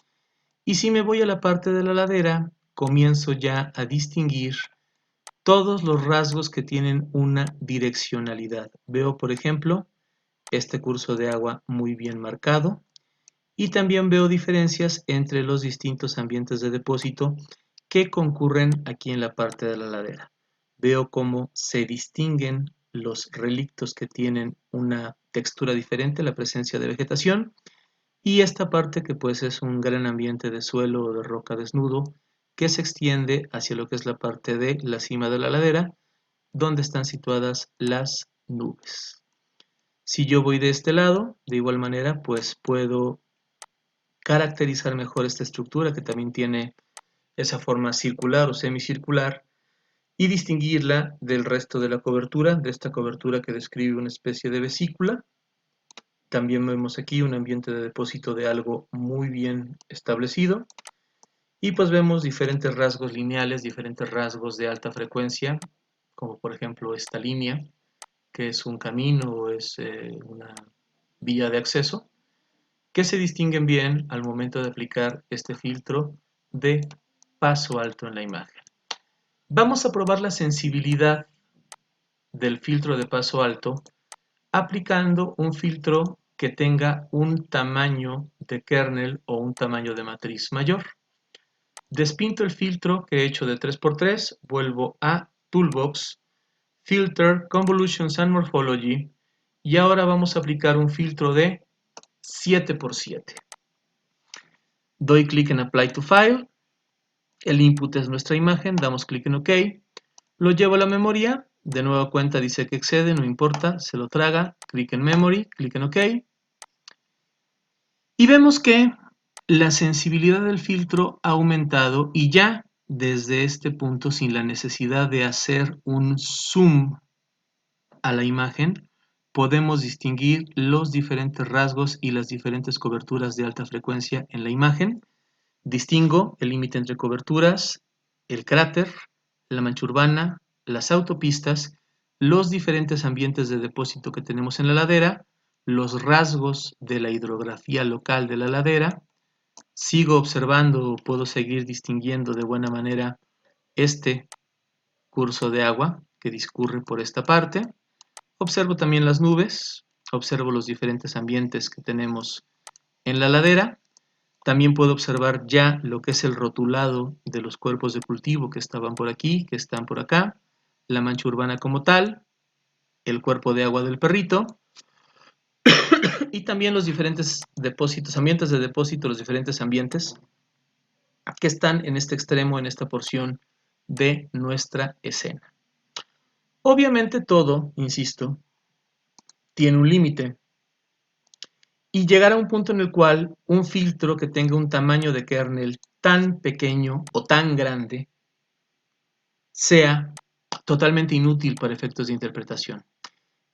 Y si me voy a la parte de la ladera, comienzo ya a distinguir todos los rasgos que tienen una direccionalidad. Veo, por ejemplo, este curso de agua muy bien marcado y también veo diferencias entre los distintos ambientes de depósito que concurren aquí en la parte de la ladera. Veo cómo se distinguen los relictos que tienen una textura diferente, la presencia de vegetación, y esta parte que pues es un gran ambiente de suelo o de roca desnudo que se extiende hacia lo que es la parte de la cima de la ladera, donde están situadas las nubes. Si yo voy de este lado, de igual manera, pues puedo caracterizar mejor esta estructura que también tiene esa forma circular o semicircular y distinguirla del resto de la cobertura, de esta cobertura que describe una especie de vesícula. También vemos aquí un ambiente de depósito de algo muy bien establecido y pues vemos diferentes rasgos lineales, diferentes rasgos de alta frecuencia, como por ejemplo esta línea, que es un camino o es una vía de acceso, que se distinguen bien al momento de aplicar este filtro de paso alto en la imagen. Vamos a probar la sensibilidad del filtro de paso alto aplicando un filtro que tenga un tamaño de kernel o un tamaño de matriz mayor. Despinto el filtro que he hecho de 3×3, vuelvo a Toolbox, Filter, Convolutions and Morphology y ahora vamos a aplicar un filtro de 7×7. Doy clic en Apply to File, el input es nuestra imagen, damos clic en OK, lo llevo a la memoria, de nueva cuenta dice que excede, no importa, se lo traga, clic en Memory, clic en OK, y vemos que la sensibilidad del filtro ha aumentado y ya desde este punto, sin la necesidad de hacer un zoom a la imagen, podemos distinguir los diferentes rasgos y las diferentes coberturas de alta frecuencia en la imagen. Distingo el límite entre coberturas, el cráter, la mancha urbana, las autopistas, los diferentes ambientes de depósito que tenemos en la ladera, los rasgos de la hidrografía local de la ladera. Sigo observando, puedo seguir distinguiendo de buena manera este curso de agua que discurre por esta parte. Observo también las nubes, observo los diferentes ambientes que tenemos en la ladera. También puedo observar ya lo que es el rotulado de los cuerpos de cultivo que estaban por aquí, que están por acá, la mancha urbana como tal, el cuerpo de agua del perrito y también los diferentes depósitos, ambientes de depósito, los diferentes ambientes que están en este extremo, en esta porción de nuestra escena. Obviamente todo, insisto, tiene un límite y llegar a un punto en el cual un filtro que tenga un tamaño de kernel tan pequeño o tan grande sea totalmente inútil para efectos de interpretación.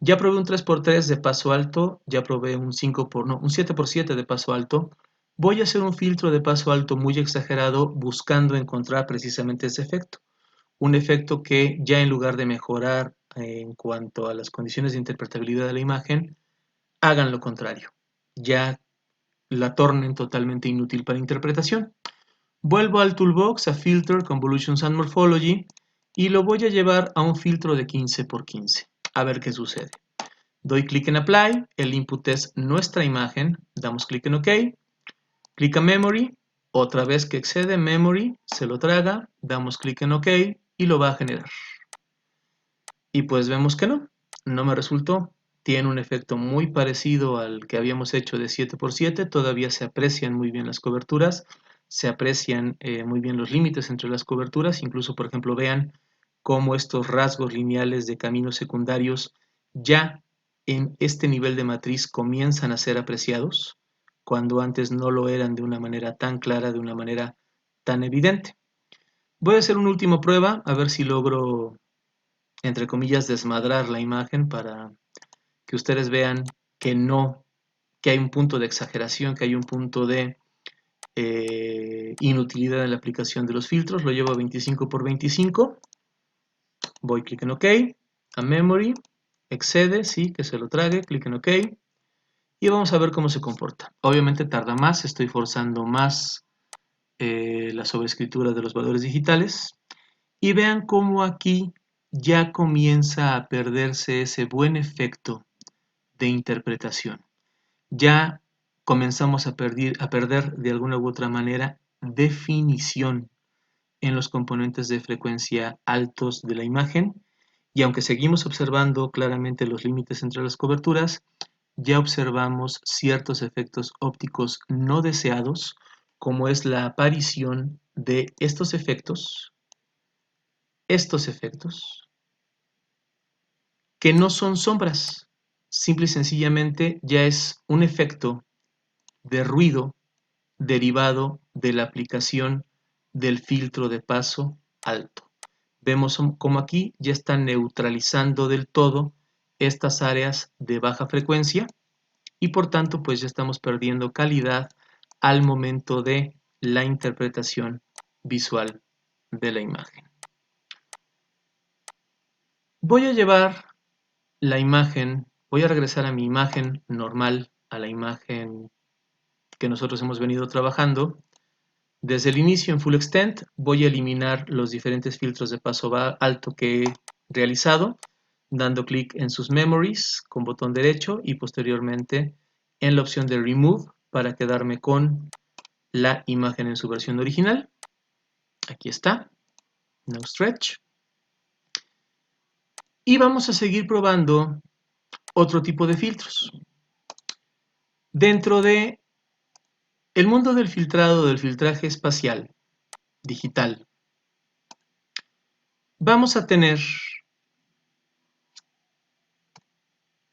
Ya probé un 3×3 de paso alto, ya probé un 7×7 de paso alto. Voy a hacer un filtro de paso alto muy exagerado buscando encontrar precisamente ese efecto. Un efecto que ya en lugar de mejorar en cuanto a las condiciones de interpretabilidad de la imagen, hagan lo contrario. Ya la tornen totalmente inútil para interpretación. Vuelvo al Toolbox, a Filter, Convolutions and Morphology y lo voy a llevar a un filtro de 15×15. A ver qué sucede. Doy clic en Apply, el input es nuestra imagen, damos clic en OK, clic en Memory, otra vez que excede Memory, se lo traga, damos clic en OK y lo va a generar. Y pues vemos que no me resultó. Tiene un efecto muy parecido al que habíamos hecho de 7×7, todavía se aprecian muy bien las coberturas, se aprecian muy bien los límites entre las coberturas, incluso por ejemplo vean cómo estos rasgos lineales de caminos secundarios ya en este nivel de matriz comienzan a ser apreciados, cuando antes no lo eran de una manera tan clara, de una manera tan evidente. Voy a hacer una última prueba, a ver si logro, entre comillas, desmadrar la imagen para que ustedes vean que no que hay un punto de exageración, que hay un punto de inutilidad en la aplicación de los filtros. Lo llevo a 25 por 25. Voy, clic en OK. A Memory. Excede, sí, que se lo trague. Clic en OK. Y vamos a ver cómo se comporta. Obviamente tarda más, estoy forzando más la sobreescritura de los valores digitales. Y vean cómo aquí ya comienza a perderse ese buen efecto de interpretación. Ya comenzamos a perder de alguna u otra manera definición en los componentes de frecuencia altos de la imagen, y aunque seguimos observando claramente los límites entre las coberturas, ya observamos ciertos efectos ópticos no deseados, como es la aparición de estos efectos, que no son sombras, simple y sencillamente ya es un efecto de ruido derivado de la aplicación del filtro de paso alto. Vemos como aquí ya están neutralizando del todo estas áreas de baja frecuencia y por tanto pues ya estamos perdiendo calidad al momento de la interpretación visual de la imagen. Voy a llevar la imagen, voy a regresar a mi imagen normal, a la imagen que nosotros hemos venido trabajando. Desde el inicio en Full Extent voy a eliminar los diferentes filtros de paso alto que he realizado, dando clic en sus Memories con botón derecho y posteriormente en la opción de Remove para quedarme con la imagen en su versión original. Aquí está, No Stretch. Y vamos a seguir probando otro tipo de filtros. Dentro de el mundo del filtrado, del filtraje espacial, digital, vamos a tener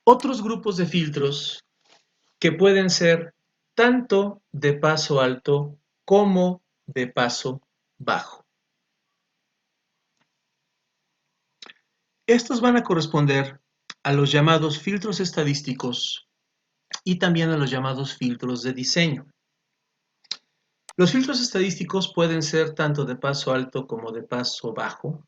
otros grupos de filtros que pueden ser tanto de paso alto como de paso bajo. Estos van a corresponder a los llamados filtros estadísticos y también a los llamados filtros de diseño. Los filtros estadísticos pueden ser tanto de paso alto como de paso bajo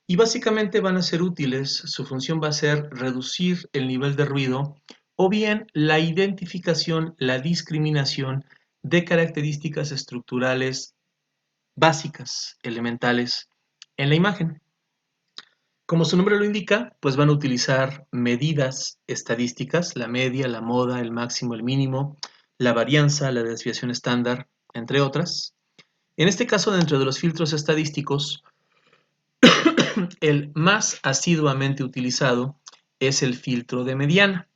y básicamente van a ser útiles. Su función va a ser reducir el nivel de ruido o bien la identificación, la discriminación de características estructurales básicas, elementales en la imagen. Como su nombre lo indica, pues van a utilizar medidas estadísticas, la media, la moda, el máximo, el mínimo, la varianza, la desviación estándar, entre otras. En este caso, dentro de los filtros estadísticos, el más asiduamente utilizado es el filtro de mediana.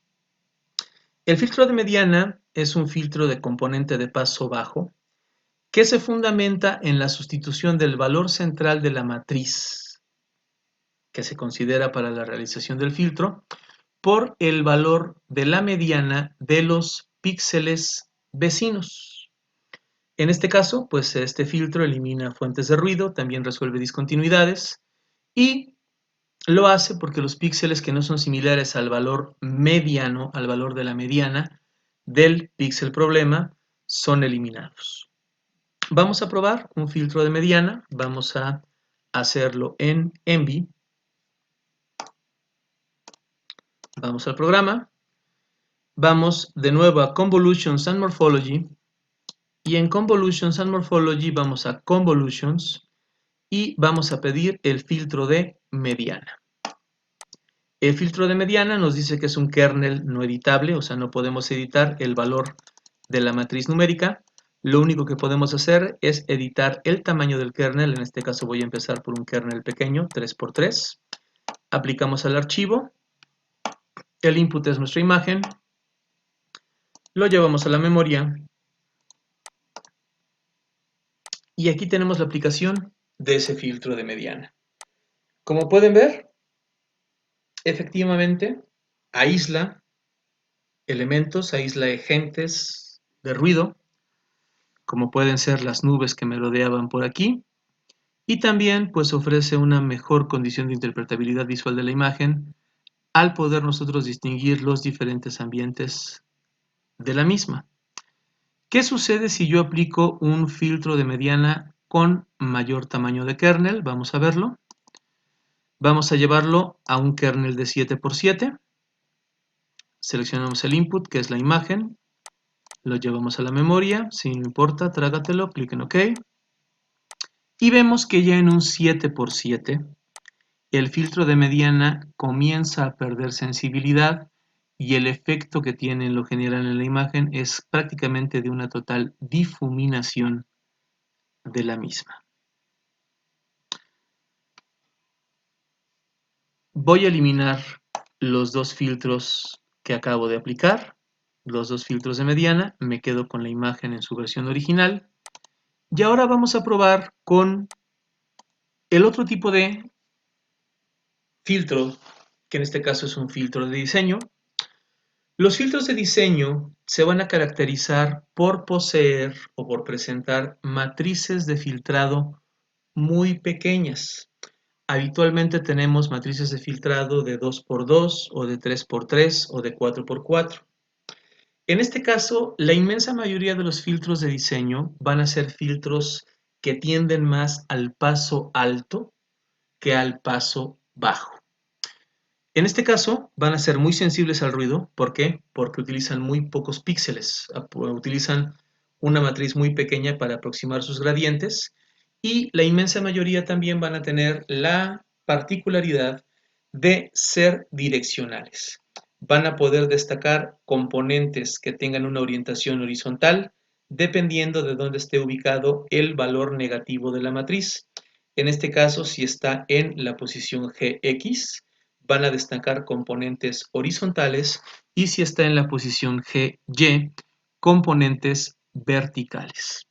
El filtro de mediana es un filtro de componente de paso bajo que se fundamenta en la sustitución del valor central de la matriz que se considera para la realización del filtro por el valor de la mediana de los píxeles vecinos. En este caso, pues este filtro elimina fuentes de ruido, también resuelve discontinuidades y lo hace porque los píxeles que no son similares al valor mediano, al valor de la mediana del píxel problema, son eliminados. Vamos a probar un filtro de mediana, vamos a hacerlo en Envy. Vamos al programa, vamos de nuevo a Convolutions and Morphology y en Convolutions and Morphology vamos a Convolutions y vamos a pedir el filtro de mediana. El filtro de mediana nos dice que es un kernel no editable, o sea, no podemos editar el valor de la matriz numérica. Lo único que podemos hacer es editar el tamaño del kernel. En este caso voy a empezar por un kernel pequeño, 3×3. Aplicamos al archivo. El input es nuestra imagen. Lo llevamos a la memoria. Y aquí tenemos la aplicación de ese filtro de mediana. Como pueden ver, efectivamente aísla elementos, aísla agentes de ruido, como pueden ser las nubes que me rodeaban por aquí, y también pues ofrece una mejor condición de interpretabilidad visual de la imagen al poder nosotros distinguir los diferentes ambientes de la misma. ¿Qué sucede si yo aplico un filtro de mediana con mayor tamaño de kernel? Vamos a verlo. Vamos a llevarlo a un kernel de 7×7. Seleccionamos el input, que es la imagen. Lo llevamos a la memoria. Si no importa, trágatelo, clic en OK. Y vemos que ya en un 7×7, el filtro de mediana comienza a perder sensibilidad y el efecto que tiene en lo general en la imagen es prácticamente de una total difuminación de la misma. Voy a eliminar los dos filtros que acabo de aplicar, los dos filtros de mediana, me quedo con la imagen en su versión original. Y ahora vamos a probar con el otro tipo de filtro, que en este caso es un filtro de diseño. Los filtros de diseño se van a caracterizar por poseer o por presentar matrices de filtrado muy pequeñas. Habitualmente tenemos matrices de filtrado de 2×2 o de 3×3 o de 4×4. En este caso, la inmensa mayoría de los filtros de diseño van a ser filtros que tienden más al paso alto que al paso bajo. En este caso, van a ser muy sensibles al ruido. ¿Por qué? Porque utilizan muy pocos píxeles, utilizan una matriz muy pequeña para aproximar sus gradientes y la inmensa mayoría también van a tener la particularidad de ser direccionales. Van a poder destacar componentes que tengan una orientación horizontal dependiendo de dónde esté ubicado el valor negativo de la matriz. En este caso, si está en la posición GX, van a destacar componentes horizontales y si está en la posición GY, componentes verticales.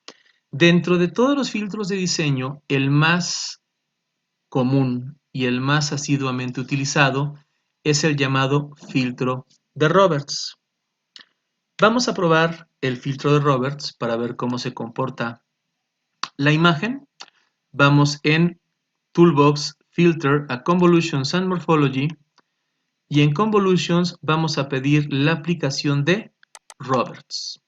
Dentro de todos los filtros de diseño, el más común y el más asiduamente utilizado es el llamado filtro de Roberts. Vamos a probar el filtro de Roberts para ver cómo se comporta la imagen. Vamos en Toolbox, Filter, a Convolutions and Morphology y en Convolutions vamos a pedir la aplicación de Roberts.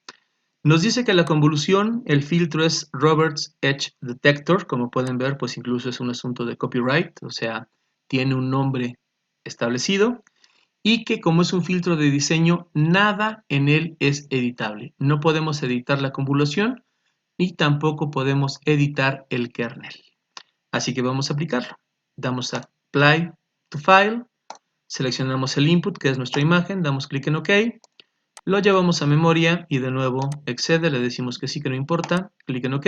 Nos dice que la convolución, el filtro es Roberts Edge Detector. Como pueden ver, pues incluso es un asunto de copyright, o sea, tiene un nombre establecido y que como es un filtro de diseño, nada en él es editable. No podemos editar la convolución y tampoco podemos editar el kernel. Así que vamos a aplicarlo. Damos a Apply to File, seleccionamos el input, que es nuestra imagen, damos clic en OK. Lo llevamos a memoria y de nuevo excede, le decimos que sí, que no importa, clic en OK.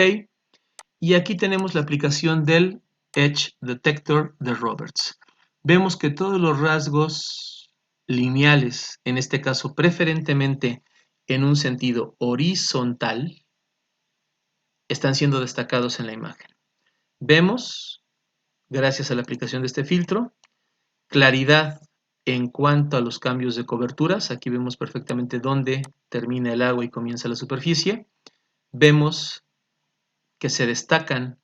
Y aquí tenemos la aplicación del Edge Detector de Roberts. Vemos que todos los rasgos lineales, en este caso preferentemente en un sentido horizontal, están siendo destacados en la imagen. Vemos, gracias a la aplicación de este filtro, claridad en cuanto a los cambios de coberturas. Aquí vemos perfectamente dónde termina el agua y comienza la superficie. Vemos que se destacan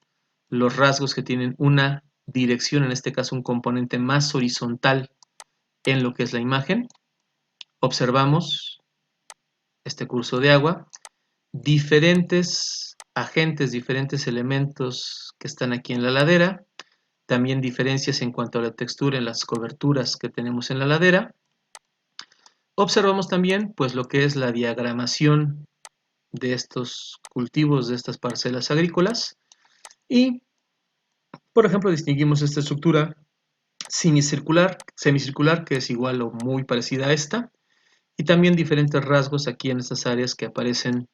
los rasgos que tienen una dirección, en este caso un componente más horizontal en lo que es la imagen. Observamos este curso de agua, diferentes agentes, diferentes elementos que están aquí en la ladera, también diferencias en cuanto a la textura en las coberturas que tenemos en la ladera. Observamos también pues lo que es la diagramación de estos cultivos, de estas parcelas agrícolas y por ejemplo distinguimos esta estructura semicircular que es igual o muy parecida a esta y también diferentes rasgos aquí en estas áreas que aparecen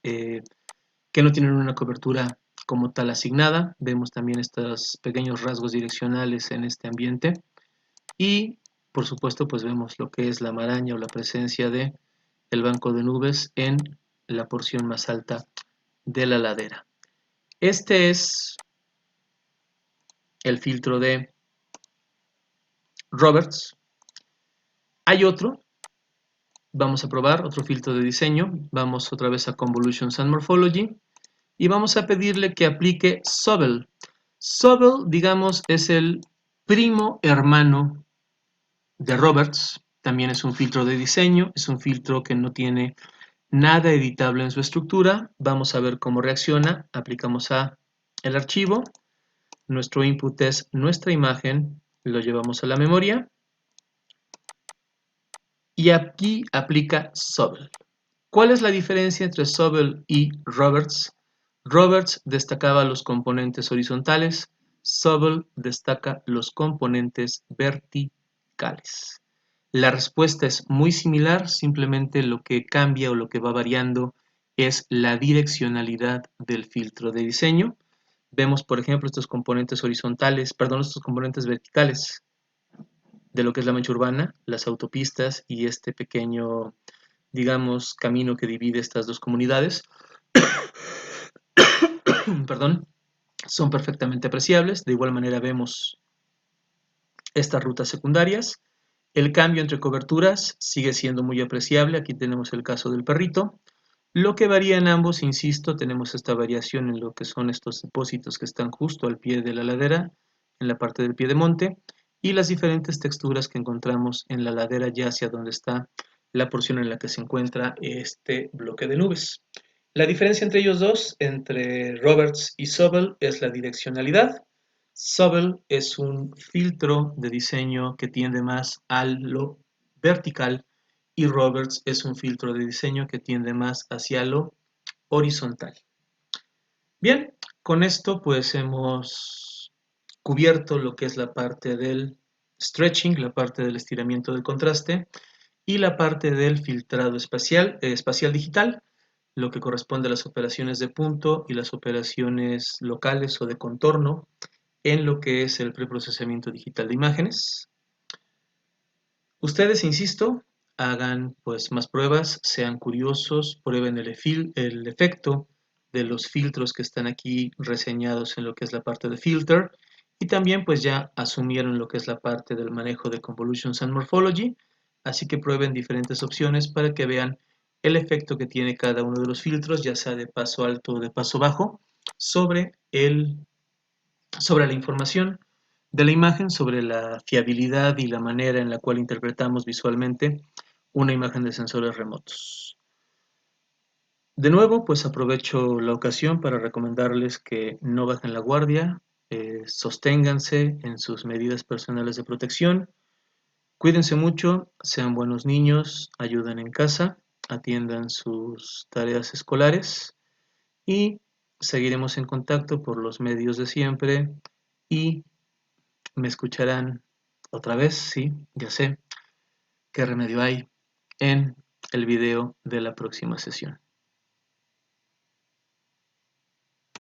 que no tienen una cobertura como tal asignada. Vemos también estos pequeños rasgos direccionales en este ambiente y por supuesto pues vemos lo que es la maraña o la presencia de el banco de nubes en la porción más alta de la ladera. Este es el filtro de Roberts. Hay otro, vamos a probar otro filtro de diseño. Vamos otra vez a Convolutions and Morphology y vamos a pedirle que aplique Sobel. Sobel, digamos, es el primo hermano de Roberts. también es un filtro de diseño, es un filtro que no tiene nada editable en su estructura. Vamos a ver cómo reacciona. Aplicamos a el archivo. Nuestro input es nuestra imagen, lo llevamos a la memoria y aquí aplica Sobel. ¿Cuál es la diferencia entre Sobel y Roberts? Roberts destacaba los componentes horizontales, Sobel destaca los componentes verticales. La respuesta es muy similar, simplemente lo que cambia o lo que va variando es la direccionalidad del filtro de diseño. Vemos, por ejemplo, estos componentes estos componentes verticales de lo que es la mancha urbana, las autopistas y este pequeño, digamos, camino que divide estas dos comunidades, perdón, son perfectamente apreciables. De igual manera vemos estas rutas secundarias. El cambio entre coberturas sigue siendo muy apreciable. Aquí tenemos el caso del perrito. Lo que varía en ambos, insisto, tenemos esta variación en lo que son estos depósitos que están justo al pie de la ladera, en la parte del pie de monte, y las diferentes texturas que encontramos en la ladera ya hacia donde está la porción en la que se encuentra este bloque de nubes. La diferencia entre ellos dos, entre Roberts y Sobel, es la direccionalidad. Sobel es un filtro de diseño que tiende más a lo vertical y Roberts es un filtro de diseño que tiende más hacia lo horizontal. Bien, con esto pues hemos cubierto lo que es la parte del stretching, la parte del estiramiento del contraste y la parte del filtrado espacial digital, lo que corresponde a las operaciones de punto y las operaciones locales o de contorno en lo que es el preprocesamiento digital de imágenes. Ustedes, insisto, hagan pues más pruebas, sean curiosos, prueben el efecto de los filtros que están aquí reseñados en lo que es la parte de filter y también pues ya asumieron lo que es la parte del manejo de Convolutions and Morphology, así que prueben diferentes opciones para que vean el efecto que tiene cada uno de los filtros, ya sea de paso alto o de paso bajo, sobre la información de la imagen, sobre la fiabilidad y la manera en la cual interpretamos visualmente una imagen de sensores remotos. De nuevo, pues aprovecho la ocasión para recomendarles que no bajen la guardia, sosténganse en sus medidas personales de protección, cuídense mucho, sean buenos niños, ayuden en casa, atiendan sus tareas escolares y seguiremos en contacto por los medios de siempre y me escucharán otra vez, sí, ya sé qué remedio hay en el video de la próxima sesión.